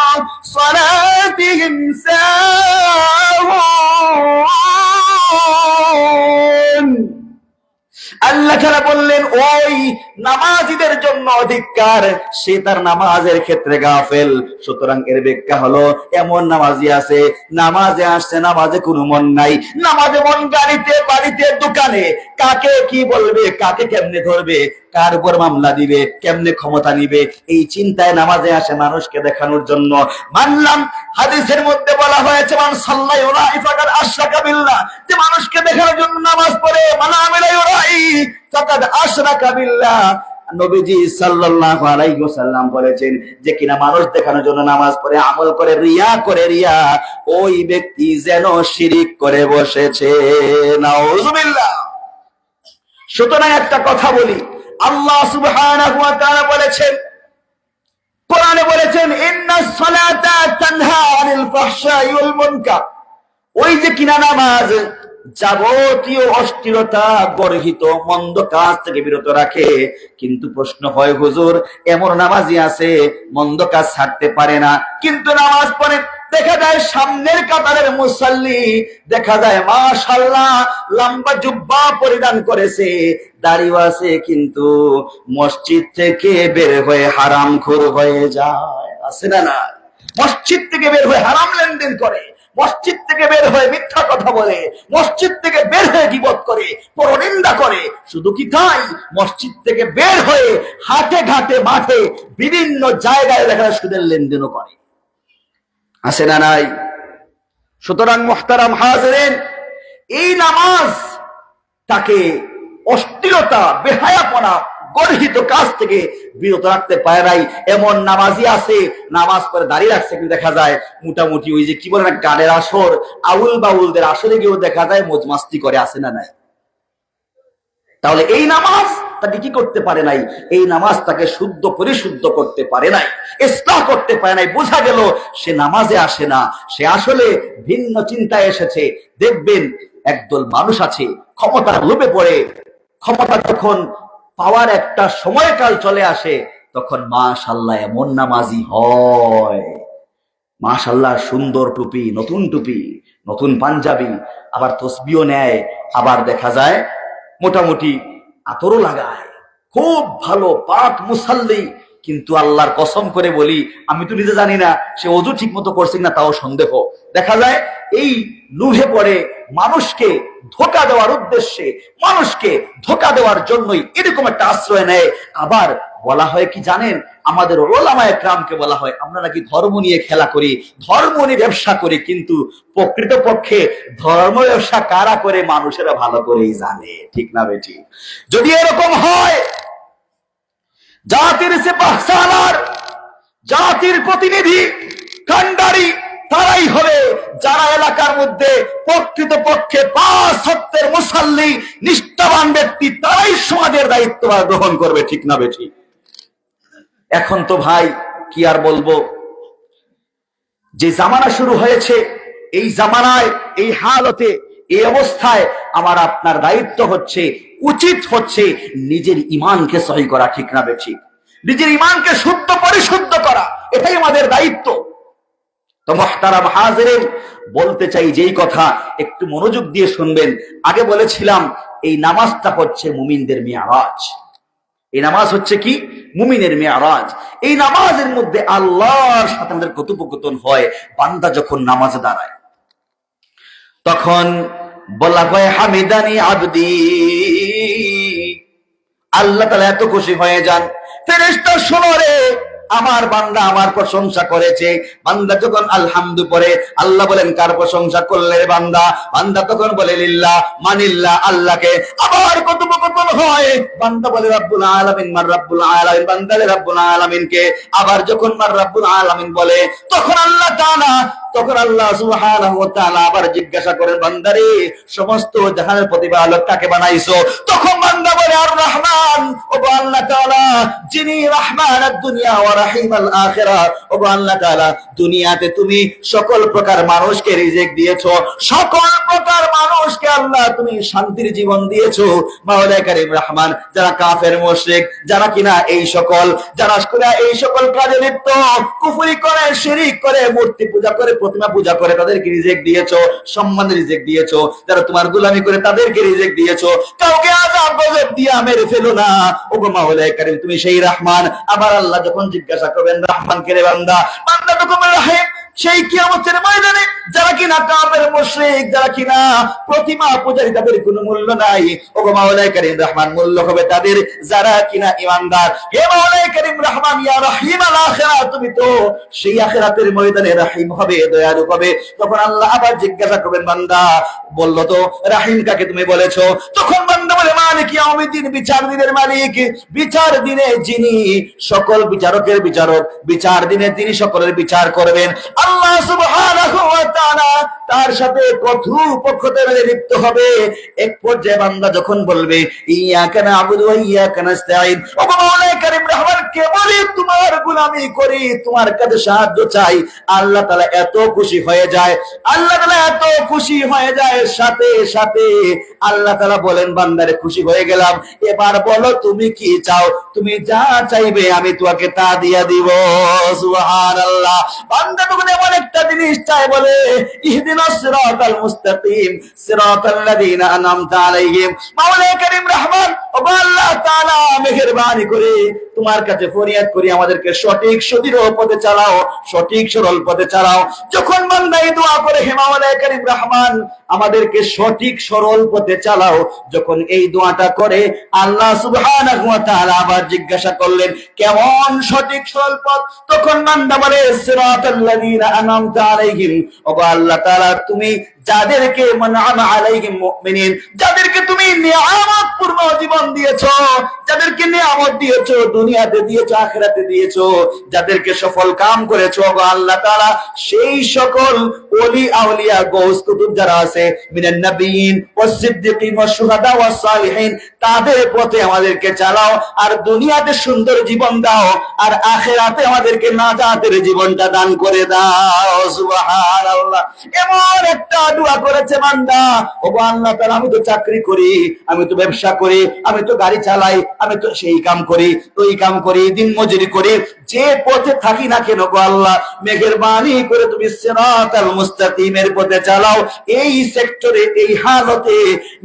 আন সালাতিহিম সাহুন। আল্লাহ তাআলা বললেন, ওই নামাজীদের জন্য অধিকার, সে তার নামাজের ক্ষেত্রে গাফেল। সুতরাং এর ব্যাখ্যা হলো, এমন নামাজি আছে, নামাজে আসছে, নামাজে কোনো মন নাই, নামাজে মন গাড়িতে, বাড়িতে, দোকানে, কাকে কি বলবে, কাকে কেমনে ধরবে, কার উপর মামলা দিবে, কেমনে ক্ষমতা নিবে, এই চিন্তায় নামাজে আসে মানুষকে দেখানোর জন্য। মানলাম, হাদিসের মধ্যে বলা হয়েছে, মান সাল্লা ইউরাই ফাকাদ আশরাকা বিল্লাহ, যে মানুষকে দেখানোর জন্য নামাজ পড়ে, মান আমিলা ইউরাই ফাকাদ আশরাকা বিল্লাহ। নবীজি সাল্লাল্লাহু আলাইহি ওয়াসাল্লাম বলেছেন, যে কিনা মানুষ দেখানোর জন্য নামাজ পড়ে, আমল করে, রিয়া করে, রিয়া, ওই ব্যক্তি যেন শিরিক করে বসেছে। নাউযুবিল্লাহ। সুতরাং একটা কথা বলি, আল্লাহ সুবহানাহু ওয়া তাআলা বলেছেন, কোরআনে বলেছেন, ইন্নাস সালাতা তানহা আনিল ফাহশাই ওয়াল মুনকার, ওই যে কিনা নামাজ যাবতীয় অশ্লীলতা, গর্হিত মন্দ কাজ থেকে বিরত রাখে। কিন্তু প্রশ্ন হয়, হুজুর, এমন নামাজি আছে মন্দ কাজ ছাড়তে পারে না, কিন্তু নামাজ পড়ে, দেখা যায় সামনের কাতারের মুসাল্লি, দেখা যায় মাশাআল্লাহ লম্বা জুব্বা পরিধান করেছে, দাড়িও আছে, কিন্তু মসজিদ থেকে বের হয়ে হারামখোর হয়ে যায়। আছে না না? মসজিদ থেকে বের হয়ে হারাম লেনদেন করে, মসজিদ থেকে বের হয়ে মিথ্যা কথা বলে, মসজিদ থেকে বের হয়ে গীবত করে, পরনিন্দা করে। শুধু কি তাই, মসজিদ থেকে বের হয়ে হাটে ঘাটে, মাঠে, বিভিন্ন জায়গায় দেখা যায় সুদের লেনদেনও করে। আছে না নাই? সুতরাং মুহতারাম হাজিরিন, এই নামাজ তাকে অশ্লীলতা, বেহায়াপনা, গর্হিত কাজ থেকে বিরত রাখতে পারে নাই। এমন নামাজি আছে, নামাজ পড়ে দাঁড়িয়ে রাখছে, কিন্তু দেখা যায় মোটামুটি ওই যে কি বলে না, গানের আসর, আউল বাউলদের আসরে গিয়েও দেখা যায় মজমাস্তি করে। আছে না নাই? তাহলে এই নামাজ তাকে কি করতে পারে নাই? এই নামাজ তাকে শুদ্ধ পরিশুদ্ধ করতে পারে নাই, ইসলাহ করতে পারে নাই। বোঝা গেল সে নামাজে আসে না, সে আসলে ভিন্ন চিন্তায় এসেছে। দেখবেন একদল মানুষ আছে ক্ষমতার লোভে পড়ে, ক্ষমতা যখন পাওয়ার একটা সময়কাল চলে আসে তখন মাশাআল্লাহ এমন নামাজি হয়, মাশাআল্লাহ সুন্দর টুপি, নতুন পাঞ্জাবি, আবার তসবিও নেয়, আবার দেখা যায় মোটামুটি আতরও লাগায়, খুব ভালো পাক মুসাল্লি। কিন্তু আল্লাহর কসম করে বলি, আমি তো নিজে জানি না সে ওযু ঠিক মতো করছে না, তাও সন্দেহ। দেখা যায় এই লোভে পড়ে মানুষকে ধোঁকা দেওয়ার উদ্দেশ্যে, মানুষকে ধোঁকা দেওয়ার জন্যই এরকম একটা আশ্রয় নেয়। আবার বলা হয় কি জানেন, আমাদের ওলামায়ে কেরামকে বলা হয় আমরা নাকি ধর্ম নিয়ে খেলা করি, ধর্ম নিয়ে ব্যবসা করি। কিন্তু প্রকৃতপক্ষে ধর্ম ব্যবসা কারা করে মানুষেরা ভালো করেই জানে, ঠিক না বেটি? যদি এরকম হয়, জাতির সেপাহসালার, জাতির প্রতিনিধি, কান্ডারি তারাই হবে যারা এলাকার মধ্যে প্রকৃতপক্ষে 5 ওয়াক্তের মুসাল্লি নিষ্ঠাবান ব্যক্তি, তারাই সমাজের দায়িত্ব গ্রহণ করবে, ঠিক না বেটি? এখন তো ভাই কি আর বলবো, যে জামানা শুরু হয়েছে, এই জামানায়, এই হালতে, এই অবস্থায় আমার আপনার দায়িত্ব হচ্ছে, উচিত হচ্ছে নিজের ঈমানকে সহি করা, ঠিক না বেঠিক? নিজের ঈমানকে শুদ্ধ পরিশুদ্ধ করা, এটাই আমাদের দায়িত্ব। তো মুহতারাম হাজিরিন, বলতে চাই যেই কথা একটু মনোযোগ দিয়ে শুনবেন। আগে বলেছিলাম এই নামাজটা হচ্ছে মুমিনদের মিরাজ। এই নামাজ হচ্ছে কি? মুমিনের মিরাজ। এই নামাজের মধ্যে আল্লাহর সাথে আমাদের কথোপকথন হয়। বান্দা যখন নামাজে দাঁড়ায় তখন বলা হয় হামিদানি আবদি, আল্লাহ তাআলা এত খুশি হয়ে যান, ফেরেশতা শোনো রে, আমার বান্দা আমার প্রশংসা করেছে। বান্দা যখন আলহামদু পড়ে, আল্লাহ বলেন কার প্রশংসা করলে বান্দা? বান্দা তখন বলে লিল্লাহ, মানিল্লাহ, আল্লাহকে। আবার কথোপকথন হয়, বান্দা বলে রব্বুল আলামিন, মার রব্বুল আলামিন, বান্দা বলে রব্বুল আলামিনকে। আবার যখন মার রব্বুল আলামিন বলে তখন আল্লাহ তাআলা, তখন আল্লাহ সুবহানাহু ওয়া তাআলা আবার জিজ্ঞাসা করেন, বান্দারে সমস্ত জাহানের প্রতিপালক কাকে বানাইছো? তখন বান্দা বলে আর রহমান, ও আল্লাহ তাআলা যিনি রহমান দুনিয়া ওয়া রাহিম আল আখিরাহ। ও আল্লাহ তাআলা দুনিয়াতে তুমি সকল প্রকার মানুষকে রিজিক দিয়েছো, সকল প্রকার মানুষকে আল্লাহ তুমি শান্তির জীবন দিয়েছো। মাওলা কারীম রহমান, যারা কাফের মুশরিক, যারা কিনা এই সকল কাজে লিপ্ত, কুফরি করে, শিরক করে, মূর্তি পূজা করে, প্রতিমা পূজা করে, তাদেরকে রিজিক দিয়েছো, সম্মান রিজিক দিয়েছো। যারা তোমার গোলামি করে তাদেরকে রিজিক দিয়েছো। কাউকে আযাব গজব দিয়া মেরে ফেলো না। ও গো মাওলা কারীম, তুমি সেই রহমান। আবার আল্লাহ যখন জিজ্ঞাসা করবেন রহমান কে রে বান্দা? বান্দা তখন বলে রহিম। সেই কিয়ামতের ময়দানে যারা কিনা কাফের মুশরিক, যারা কিনা প্রতিমা পূজারী, তাদের কোনো মূল্য নাই। ও গো মাওলা কারীম রহমান, মূল্য হবে তাদের যারা কিনা ঈমানদার। হে মাওলা কারীম রহমান, ইয়া রহিম আল আখিরাহ, তুমি তো সেই আখিরাতের ময়দানে রহিম হবে, দয়ালু হবে। তখন আল্লাহ আবার জিজ্ঞাসা করবেন, বান্দা বলল তো রহিম কাকে তুমি বলেছো? তখন বান্দা বলে মালিক ইয়াউমিদ্দিন, বিচার দিনের মালিক, বিচার দিনে যিনি সকল বিচারকের বিচারক, বিচার দিনে তিনি সকলের বিচার করবেন। আল্লাহ সুবহানাহু ওয়া তাআলা তার সাথে কথোপকথনে লিপ্ত হবে। এক পর্যায়ে বান্দা যখন বলবে ইয়াকা না'বুদু ওয়া ইয়াকা নাস্তাঈন, ও মাওলা কারীম রহমান, কেবলই তোমার গোলামি করি, তোমার কাছে সাহায্য চাই। আল্লাহ তাআলা এত খুশি হয়ে যায়, আল্লাহ তাআলা এত খুশি হয়ে যায়, সাথে সাথে আল্লাহ তাআলা বলেন, বান্দারে খুশি হয়ে গেলাম, এবার বলো তুমি কি চাও? তুমি যা চাইবে আমি তোমাকে তা দিয়া দিব। সুবহানাল্লাহ। বান্দা তখন এমন একটা জিনিস চায়, বলে ইহদিনাস সিরাতাল মুস্তাকিম সিরাতাল্লাযীনা আন'আমতা আলাইহিম। মাওলা কারীম রহমান, ও আল্লাহ তাআলা মেহেরবানি করে তোমার কাছে ফরিয়াদ করি, আমাদেরকে সঠিক সুদৃঢ় পথে চালাও, সঠিক সরল পথে চালাও। যখন বান্দা এই দোয়া করে, হে মাওলা কারীম রহমান, আমাদেরকে সঠিক সরল পথে চালাও, যখন এই দোয়াটা করে, আল্লাহ সুবহানাহু ওয়া তাআলা আবার জিজ্ঞাসা করলেন কেমন সঠিক সরল পথ? তখন বান্দা বলে সিরাতাল্লাযীনা আন'আমতা আলাইহিম। ও আল্লাহ তাআলা, তুমি যাদেরকে মানআমা আলাইহিম মুমিনিন, যাদেরকে তুমি নিয়ামতপূর্ণ জীবন জীবন দিয়েছো, যাদেরকে নিয়ামত দিয়েছো, দুনিয়াতে দিয়েছো, আখিরাতে দিয়েছো, যাদেরকে সফল কাম করেছো গো আল্লাহ তাআলা, সেই সকল ওলি আউলিয়া গৌস কুতুব যারা আছে মিনান নবিয়িন ওয়াস সিদ্দিকিন ওয়াস শুহাদা ওয়াস সালিহিন, তাদের পথে আমাদেরকে চালাও, আর দুনিয়াতে সুন্দর জীবন দাও, আর আখিরাতে আমাদেরকে নাজাতের জীবনটা দান করে দাও। সুবহানাল্লাহ। এমন একটা দোয়া করেছে বান্দা, ওগো আল্লাহ তাআলা, আমি তো চাকরি করি, আমি তো ব্যবসা করি, আমি তো গাড়ি চালাই, আমি তো সেই কাম করি, ওই কাম করি, দিন মজুরি করি, যে পথে থাকি না কেন গো আল্লাহ, মেহেরবানি করে তুমি সিরাতাল মুস্তাকিমের পথে চালাও। এই সেক্টরে, এই হালতে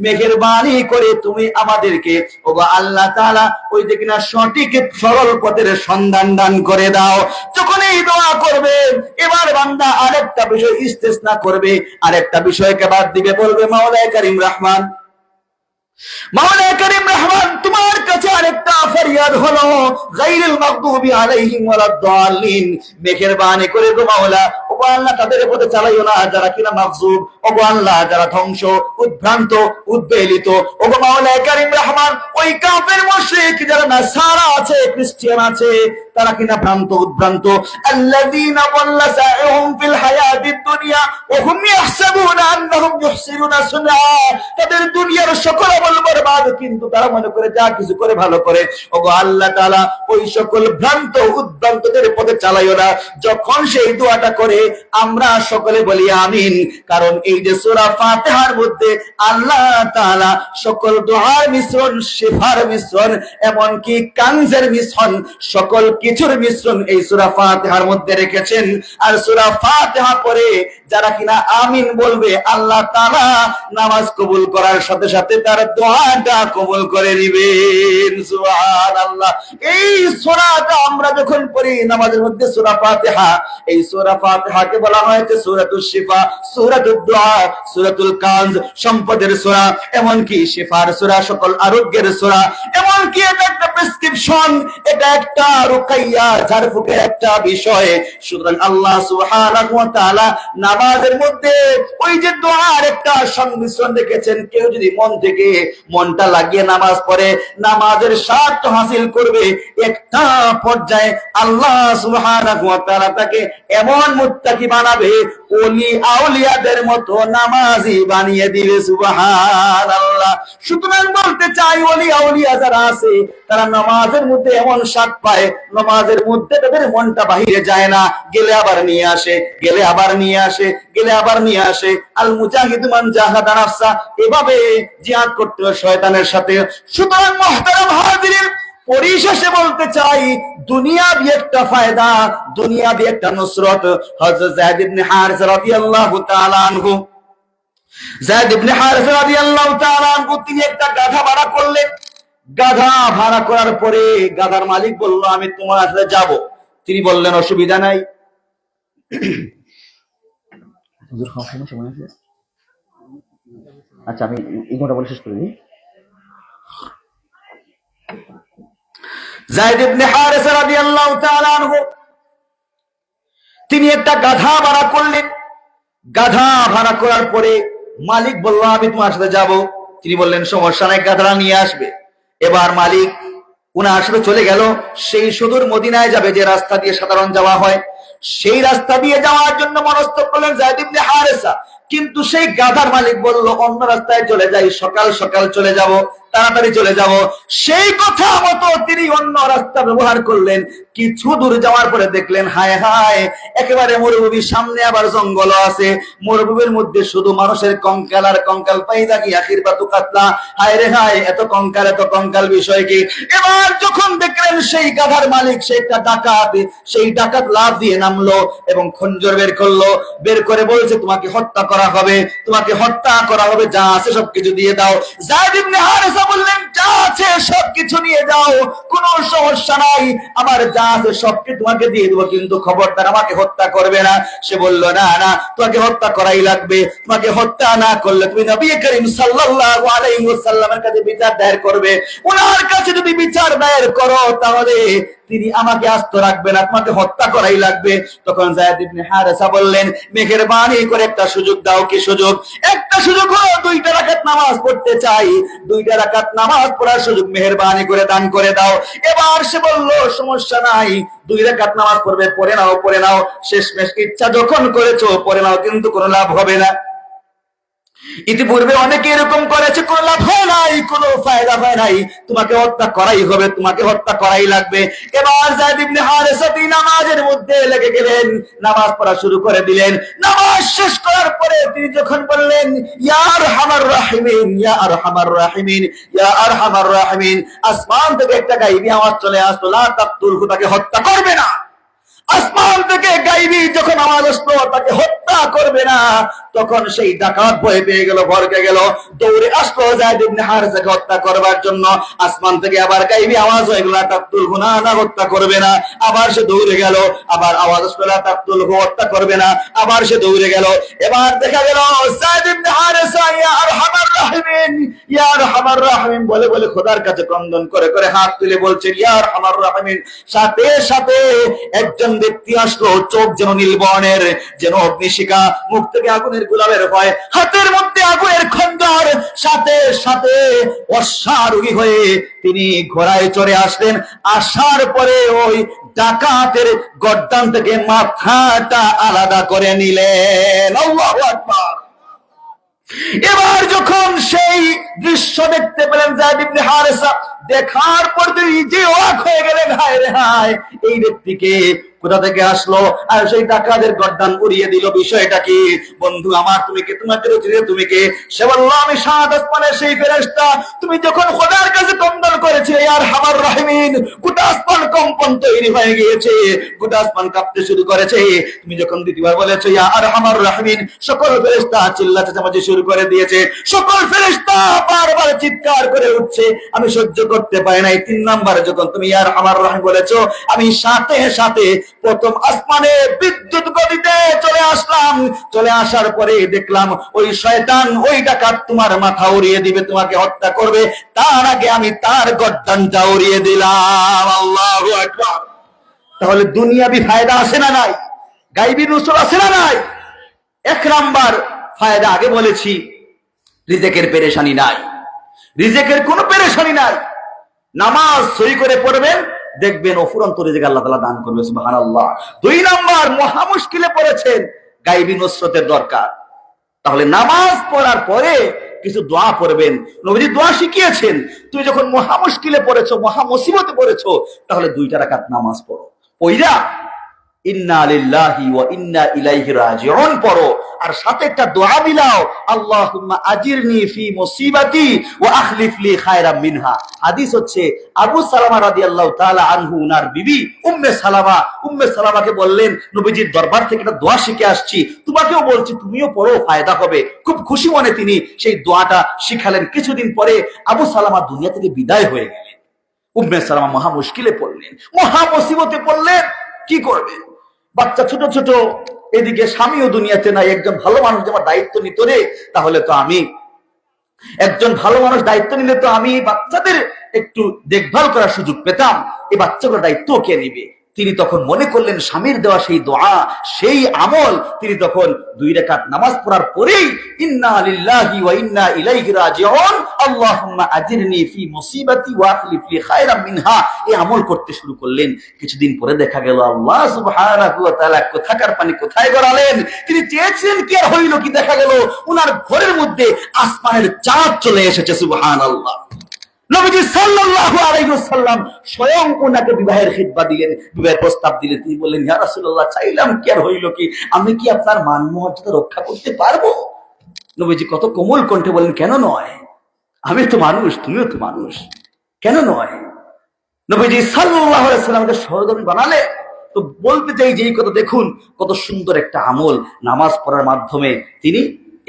মেহেরবানি করে তুমি আমাদেরকে ওগো আল্লাহ তাআলা ওই যে কিনা সঠিক সরল পথের সন্ধান দান করে দাও। যখন এই দোয়া করবে, এবার বান্দা আরেকটা বিষয় ইস্তেসনা করবে, আরেকটা বিষয়কে বাদ দিবে, বলবে মাওলানা কারীম রহমান, মাওলানা কারীম রহমান, তোমার কাছে আরেকটা ফরিয়াদ হলো, গায়রুল মাগদুবি আলাইহিম ওয়ালাদ-দাল্লিন, মেহেরবানি করে গো মাওলা, ওগো আল্লাহ তাদের পথে চালাইও না যারা কিনা মাগজুব, ওগো আল্লাহ যারা ধ্বংস, উদ্ভ্রান্ত, উদ্বেলিত, ওগো মাওলানা কারীম রহমান, ওই কাফের মুশরিক যারা নাসারা আছে, খ্রিস্টান আছে, তারা কিনা ভ্রান্ত, উদ্ভ্রান্ত, আল্লাযীনা দাল্লা সাইহুম ফিল হায়াতিদ দুনিয়া ওয়া হুম ইয়াহসাবুনা আন্নাহুম ইউহসিনুনা সুনআ, তাদের দুনিয়ার সকল আমল বরবাদ, কিন্তু তারা মনে করে যা কিছু করে ভালো করে। ওগো আল্লাহ তাআলা, ওই সকল ভ্রান্ত উদ্ভ্রান্তদের পথে চালাইও না। যখন সেই দোয়াটা করে আমরা সকলে বলি আমিন, কারণ এই যে সূরা ফাতিহার মধ্যে আল্লাহ তাআলা সকল দোয়ার মিশ্রণ, শিফার মিশ্রণ, এমনকি কানজের মিশ্রণ, সকল কিছুর মিশ্রণ এই সূরা ফাতিহার মধ্যে রেখেছেন। আর সূরা ফাতিহা পড়ে যারা কিনা আমিন বলবে, আল্লাহ তাআলা নামাজ কবুল করার সাথে সাথে তার দোয়াটা কবুল করে নেবেন। সুবহানাল্লাহ। এই সূরাটা আমরা যখন পড়ি নামাজের মধ্যে, সূরা ফাতিহা, এই সূরা ফাতিহাকে বলা হয়েছে সূরাতুশ শিফা, সূরাতুদ দুআ, সূরাতুল কানজ, সম্পদের সূরা, এমনকি শিফার সূরা, সকল আরোগ্যের সূরা, এমনকি এটা একটা প্রেসক্রিপশন, এটা একটা রুকাইয়া, ঝাড়ফুঁকের একটা বিষয়। সুতরাং আল্লাহ সুবহানাহু ওয়া তাআলা নামাজের মধ্যে ওই যে দোয়ার একটা সংমিশ্রণ রেখেছেন। কেউ যদি মন থেকে মনটা লাগিয়ে নামাজ পড়ে, নামাজের স্বার্থ হাসিল করবে, একটা পর্যায়ে আল্লাহ সুবহানাহু ওয়া তাআলা তাকে এমন মুত্তাকি বানাবে, ওলি আউলিয়াদের মতো নামাজি বানিয়ে দিবে। সুবহানাল্লাহ। সুতরাং বলতে চাই, ওলি আউলিয়া যারা আছে তারা নামাজের মধ্যে এমন স্বাদ পায়, নামাজের মধ্যে তাদের মনটা বাহিরে যায় না, গেলে আবার নিয়ে আসে, গেলে আবার নিয়ে আসে, গেলে আবার নিয়ে আসে। আল মুজাহিদু মান জাহাদা নাফসা, এভাবে জিহাদ করতে হয় শয়তানের সাথে। সুতরাং মুহতারাম হাজিরিন, পরিশেষে বলতে চাই, দুনিয়াবি একটা ফায়দা, দুনিয়াবি একটা নুসরত। হযরত যায়েদ ইবনে হারিসা রাদিয়াল্লাহু তাআলা আনহু, যায়েদ ইবনে হারিসা রাদিয়াল্লাহু তাআলা আনহু, তিনি একটা গাধা ভাড়া করলেন। গাধা ভাড়া করার পরে গাধার মালিক বলল, আমি তোমার সাথে যাব। তিনি বললেন, অসুবিধা নাই। আচ্ছা, আমি ইগোটা বলে শেষ করে দিই। যায়েদ ইবনে হারিসা রাদিয়াল্লাহু তাআলা আনহু, তিনি একটা গাধা ভাড়া করলেন। গাধা ভাড়া করার পরে মালিক বলল, আমি তোমার সাথে যাব। তিনি বললেন, সমস্যা নাই, গাধাটা নিয়ে আসবে। এবার মালিক উনার সাথে চলে গেল। সেই সুদূর মদিনায় যাবে যে রাস্তা দিয়ে সাধারণ যাওয়া হয়, সেই রাস্তা দিয়ে যাওয়ার জন্য মনস্থ করলেন যায়েদ ইবনে হারিসা। কিন্তু সেই গাধার মালিক বলল, অন্য রাস্তায় চলে যাই, সকাল সকাল চলে যাব, তাড়াতাড়ি চলে যাব। সেই কথা মতো তিনি অন্য রাস্তা ব্যবহার করলেন। কিছু দূর যাওয়ার পরে দেখলেন, হায় হায়, একেবারে মরুভূমি, সামনে আবার জঙ্গল আছে। মরুভূমির মধ্যে শুধু মানুষের কঙ্কাল আর কঙ্কাল, পাইদা কি আখির বাতু কাতলা। হায় রে হায়, এত কঙ্কাল, এত কঙ্কাল, বিষয় কি? এবার যখন দেখলেন সেই গাধার মালিক, সেইটা ডাকাত, সেই ডাকাত লাফ দিয়ে নামলো এবং খঞ্জর বের করলো। বের করে বলছে, তোমাকে হত্যা করা হবে, তোমাকে হত্যা করা হবে, যা আছে সবকিছু দিয়ে দাও। যায়েদ ইবনে হারিসা বললেন, যা আছে সবকিছু নিয়ে যাও, কোনো সমস্যা নাই, আমার যা আছে সবকিছু তোমাকে দিয়ে দেবো, কিন্তু খবরদার আমাকে হত্যা করবে না। সে বলল, না না, তোমাকে হত্যা করাই লাগবে, তোমাকে হত্যা না করলে তুমি নবী করিম সাল্লাল্লাহু আলাইহি ওয়াসাল্লামের কাছে বিচার দায়ের করবে। ওনার কাছে যদি বিচার দায়ের করো, তাহলে তিনি আমাকে আস্ত রাখবে না, তোমাকে হত্যা করাই লাগবে। তখন যায়েদ ইবনে হারেসা বললেন, মেহেরবানি করে একটা সুযোগ দাও। কি সুযোগ? একটা সুযোগ হলো 2টা রাকাত নামাজ পড়তে চাই, 2টা রাকাত নামাজ পড়ার সুযোগ মেহেরবানি করে দান করে দাও। এবার সে বলল, সমস্যা নাই, 2 রাকাত নামাজ পড়বে, পড়ে নাও পড়ে নাও। শেষমেশ ইচ্ছা যখন করেছো পড়ে নাও, কিন্তু কোনো লাভ হবে না। ইতিপূর্বে অনেকে এরকম করেছে, কোনো লাভ হয় নাই, কোনো ফায়দা হয় নাই। তোমাকে হত্যা করাই হবে, তোমাকে হত্যা করাই লাগবে। এবার যায়েদ ইবনে হারেসা তিনি নামাজের মধ্যে লেগে গেলেন, নামাজ পড়া শুরু করে দিলেন। নামাজ শেষ করার পরে তিনি যখন বললেন, ইয়া আরহামার রাহিমিন, ইয়া আরহামার রাহিমিন, ইয়া আরহামার রাহিমিন, আসমান থেকে একটা গায়বী আওয়াজ চলে আসলো, লা তাকতুলহু, তাকে হত্যা করবে না। আসমান থেকে গায়বী যখন আওয়াজ আসলো তাকে হত্যা করবে না, তখন সেই ডাকাত ভয় পেয়ে গেল, ভরকে গেল, দৌড়ে আসলো যায়েদ ইবনে হারেসাকে হত্যা করবার জন্য। আসমান থেকে আবার গায়বী আওয়াজ হয়ে গেল, তাকতুলহু, না না হত্যা করবে না। আবার সে দৌড়ে গেল, আবার আওয়াজ আসলো, তাকতুলহু, হত্যা করবে না। আবার সে দৌড়ে গেল। এবার দেখা গেল যায়েদ ইবনে হারেসা ইয়া আরহামার রাহিমিন, ইয়া আরহামার রাহিমিন বলে বলে খোদার কাছে ক্রন্দন করে করে হাত তুলে বলছেন, ইয়া আরহামার রাহিমিন। সাথে সাথে একজন ব্যক্তি আসলো, চোখ যেন নীল বর্ণের, যেন অগ্নিশিখা, মুখ থেকে আগুনের গোলাপের ভয়, হাতের মধ্যে আগুনের খঞ্জর, সাথে সাথে অশ্বারোহী হয়ে তিনি ঘোড়ায় চড়ে আসলেন। আসার পরে ওই ডাকাতের গর্দান থেকে মাথাটা আলাদা করে নিলেন। আল্লাহু আকবার। এবার যখন সেই দৃশ্য দেখতে পেলেন যায়েদ ইবনে হারেসা, দেখার পর তিনি যে অবাক হয়ে গেলেন, হায় রে হায়, এই ব্যক্তিকে কোথা থেকে আসলো, আর সেই ডাকাতের গর্দান উড়িয়ে দিল। বিষয়টা কি? বন্ধু আমার, তুমি কে? তোমাকে চিনে তুমি কে? সে বলল, আমি সাত আসমানের সেই ফেরেশতা। তুমি যখন খোদার কাছে ক্রন্দন করেছিলে, ইয়া আরহামার রাহিমিন, গোটা আসমান কম্পন তৈরি হয়ে গিয়েছে, গোটা আসমান কাঁপতে শুরু করেছে। তুমি যখন দ্বিতীয়বার বলেছো ইয়া আরহামার রাহিমিন, সকল ফেরেশতা চিল্লা চেঁচামেচি শুরু করে দিয়েছে, সকল ফেরেশতা বারবার চিৎকার করে উঠছে, আমি সহ্য করতে পারি নাই। 3 নাম্বার যখন তুমি ইয়া আরহামার রাহিম বলেছো, আমি সাথে সাথে প্রথম আসমানে বিদ্যুৎ গতিতে চলে আসলাম। চলে আসার পরে দেখলাম ওই শয়তান, ওই ডাকাত তোমার মাথা উড়িয়ে দিবে, তোমাকে হত্যা করবে, তার আগে আমি তার গর্দানটা উড়িয়ে দিলাম। আল্লাহু আকবার। তাহলে দুনিয়াবি ফায়দা আছে না নাই? গায়বী নুসরত আছে না নাই? 1 নাম্বার ফায়দা আগে বলেছি, রিজেকের পেরেশানি নাই, রিজেকের কোনো পেরেশানি নাই। নামাজ সহি করে পড়বেন, দেখবেন অফুরন্ত রিজিক আল্লাহ তাআলা দান করবে, সুবহানাল্লাহ। 2 নাম্বার, মহা মুশকিলে পড়েছেন, গায়বী নুসরতের দরকার। তাহলে নামাজ পড়ার পরে কিছু দোয়া পড়বেন। নবীজি দোয়া শিখিয়েছেন, তুই যখন মহা মুশকিলে পড়েছো, মহা মুসিবতে পড়েছো, তাহলে 2টা রাকাত নামাজ পড়ো, পড়া ইন্না লিল্লাহি ওয়া ইন্না ইলাইহি রাজিউন পড়ো, আর সাথে একটা দোয়া মিলাও, আল্লাহুম্মা আজিরনি ফি মুসিবাতি ওয়া আখলিফ লি খায়রাম মিনহা। হাদিস হচ্ছে আবু সালামা রাদিয়াল্লাহু তাআলা আনহু, উনার বিবি উম্মে সালামাকে বললেন, নবীজির দরবার থেকে একটা দোয়া শিখে আসছি, তোমাকেও বলছি, তুমিও পড়ো, ফায়দা হবে। খুব খুশি মনে তিনি সেই দোয়াটা শিখালেন। কিছুদিন পরে আবু সালামা দুনিয়া থেকে বিদায় হয়ে গেলেন। উম্মে সালামা মহা মুশকিলে পড়লেন, মহা মুসিবতে পড়লেন। কি করবেন? বাচ্চা ছোট ছোট, এদিকে স্বামীও দুনিয়াতে নাই। একজন ভালো মানুষ আমার দায়িত্ব নিত রে, তাহলে তো আমি, একজন ভালো মানুষ দায়িত্ব নিলে তো আমি বাচ্চাদের একটু দেখভাল করার সুযোগ পেতাম, এই বাচ্চাগুলোর দায়িত্ব কে নিবে? তিনি তখন মনে করলেন স্বামীর দেওয়া সেই দোয়া, সেই আমল, তিনি তখন 2 রাকাত নামাজ পড়ার পরেই ইন্না লিল্লাহি ওয়া ইন্না ইলাইহি রাজিউন, আল্লাহুম্মা আজিরনি ফি মুসিবাতি ওয়া আখলিফ লি খায়রাম মিনহা, এই আমল করতে শুরু করলেন। কিছুদিন পরে দেখা গেল আল্লাহ সুবহানাহু ওয়া তাআলা কোথাকার পানি কোথায় গড়ালেন। তিনি চেয়েছিলেন কি, আর হইল কি? দেখা গেল উনার ঘরের মধ্যে আসমানের চাঁদ চলে এসেছে। সুবহানাল্লাহ। নবীজি সাল্লাল্লাহু আলাইহি ওয়াসাল্লাম স্বয়ং ওনাকে বিবাহের খিতবা দিলেন, বিবাহের প্রস্তাব দিলেন। তিনি বললেন, ইয়া রাসূলুল্লাহ, চাইলাম কি, আর হইল কি? আমি কি আপনার মান মর্যাদা রক্ষা করতে পারবো? নবীজি কত কোমল কণ্ঠে বলেন, কেন নয়? আমি তো মানুষ, তুমিও তো মানুষ, কেন নয়? নবীজি সাল্লাল্লাহু আলাইহি ওয়াসাল্লামকে সহধর্মী বানালে। তো বলতে চাই যে এই কথা দেখুন, কত সুন্দর একটা আমল নামাজ পড়ার মাধ্যমে তিনি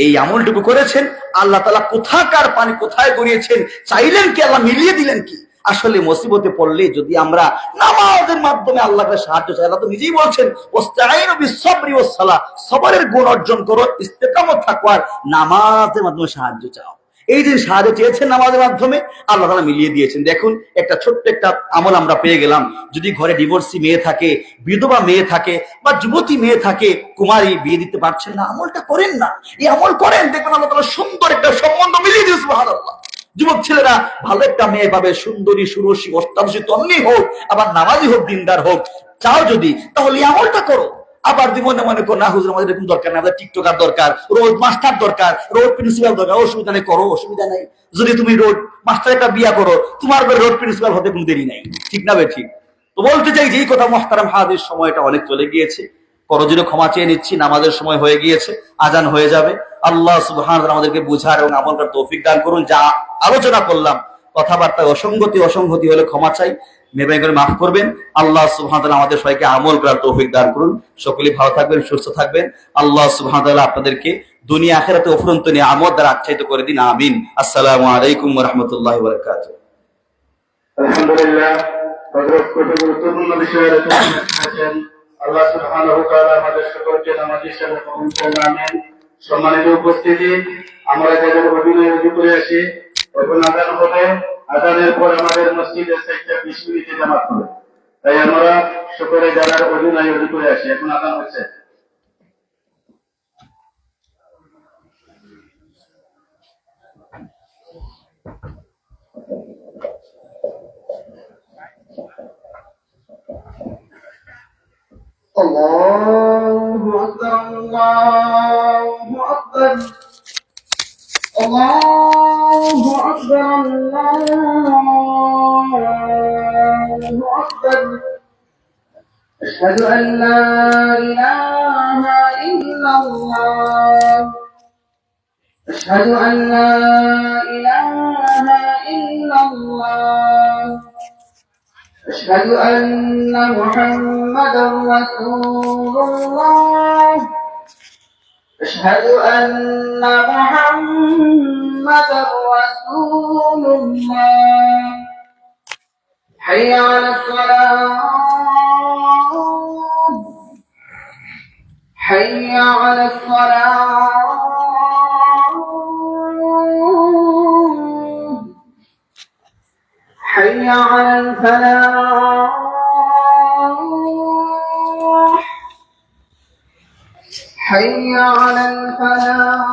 এই আমলটুকু করেছেন। আল্লাহ তাআলা কোথাকার পানি কোথায় গড়িয়েছেন, চাইলেন কি, আল্লাহ মিলিয়ে দিলেন কি? আসলে মুসিবতে পড়লে যদি আমরা নামাজের মাধ্যমে আল্লাহকে সাহায্য চাই, আল্লাহ তো নিজেই বলছেন, ওয়াস্তাঈনু বিস-সাবরি ওয়াস-সালাহ, সবরের গুণ অর্জন করো, ইস্তেকামত থাকো, আর নামাজের মাধ্যমে সাহায্য চাও। এই যে সাহায্য চেয়েছেন নামাজের মাধ্যমে আল্লাহ তাআলা মিলিয়ে দিয়েছেন। দেখুন একটা ছোট্ট একটা আমল আমরা পেয়ে গেলাম। যদি ঘরে ডিভোর্সি মেয়ে থাকে, বিধবা মেয়ে থাকে বা যুবতী মেয়ে থাকে, কুমারী, বিয়ে দিতে পারছেন না, আমলটা করেন না, এই আমল করেন, দেখবেন আল্লাহ তাআলা সুন্দর একটা সম্বন্ধ মিলিয়ে দিয়েছে। সুবহানাল্লাহ। যুবক ছেলেরা ভালো একটা মেয়ে পাবে, সুন্দরী, সুরসী, অষ্টাদশী, তন্নি হোক, আবার নামাজি হোক, দিনদার হোক, চাও যদি, তাহলে এই আমলটা করো। আবার মনে মনে করো না হুজুর আমাদের এরকম দরকার নেই, আমাদের টিকটকার দরকার, রোড মাস্টার দরকার, রোড প্রিন্সিপাল দরকার, অসুবিধা নেই, করো, অসুবিধা নেই। যদি তুমি রোড মাস্টার একটা বিয়া করো, তোমার ঘরে রোড প্রিন্সিপাল হতে কোনো দেরি নাই। ঠিক না? ঠিক। তো বলতে চাই যে এই কথা মুহতারাম হাজির, সময়টা অনেক চলে গিয়েছে, করজোরে ক্ষমা চেয়ে নিচ্ছি, নামাজের সময় হয়ে গিয়েছে, আজান হয়ে যাবে। আল্লাহ সুবহানাহু ওয়া তাআলা আমাদেরকে বুঝার এবং আমল করার তৌফিক দান করুন। যা আলোচনা করলাম, কথাবার্তায় অসঙ্গতি হলে ক্ষমা চাই, মেহরবানি করে মাফ করবেন। আল্লাহ সুবহানাহু ওয়া তাআলা আমাদের সবাইকে আমল করার তৌফিক দান করুন। সকলেই ভালো থাকবেন, সুস্থ থাকবেন। আল্লাহ সুবহানাহু ওয়া তাআলা আপনাদেরকে দুনিয়া আখিরাতে অফুরন্ত নিয়ামত দ্বারা আচ্ছাদিত করে দিন। আমিন। আসসালামু আলাইকুম ওয়া রাহমাতুল্লাহি ওয়া বারাকাতুহু। আলহামদুলিল্লাহ, হযরত কত গুরুত্বপূর্ণ বিষয়ে আলোচনা করেছেন। আল্লাহ সুবহানাহু ওয়া তাআলা আমাদের সকলকে নামাজ হিসেবে কবুল করুন। আমিন। সম্মানিত উপস্থিতি, আমরা যাদের অভিনয় রুজু করে আসি, এখন আজান হবে, আজানের পর আমাদের মসজিদে 20 মিনিটে জামাত হবে, তাই আমরা সকলে যারা অভিনয় রুজু করে আসি, এখন আজান হচ্ছে। الله أكبر الله أكبر الله أكبر الله أكبر أشهد أن لا إله إلا الله أشهد أن لا إله إلا الله أشهد أن محمدا رسول الله أشهد أن محمدا رسول الله حي على الصلاة حي على الصلاة حي على الفلاح حي على الفلاح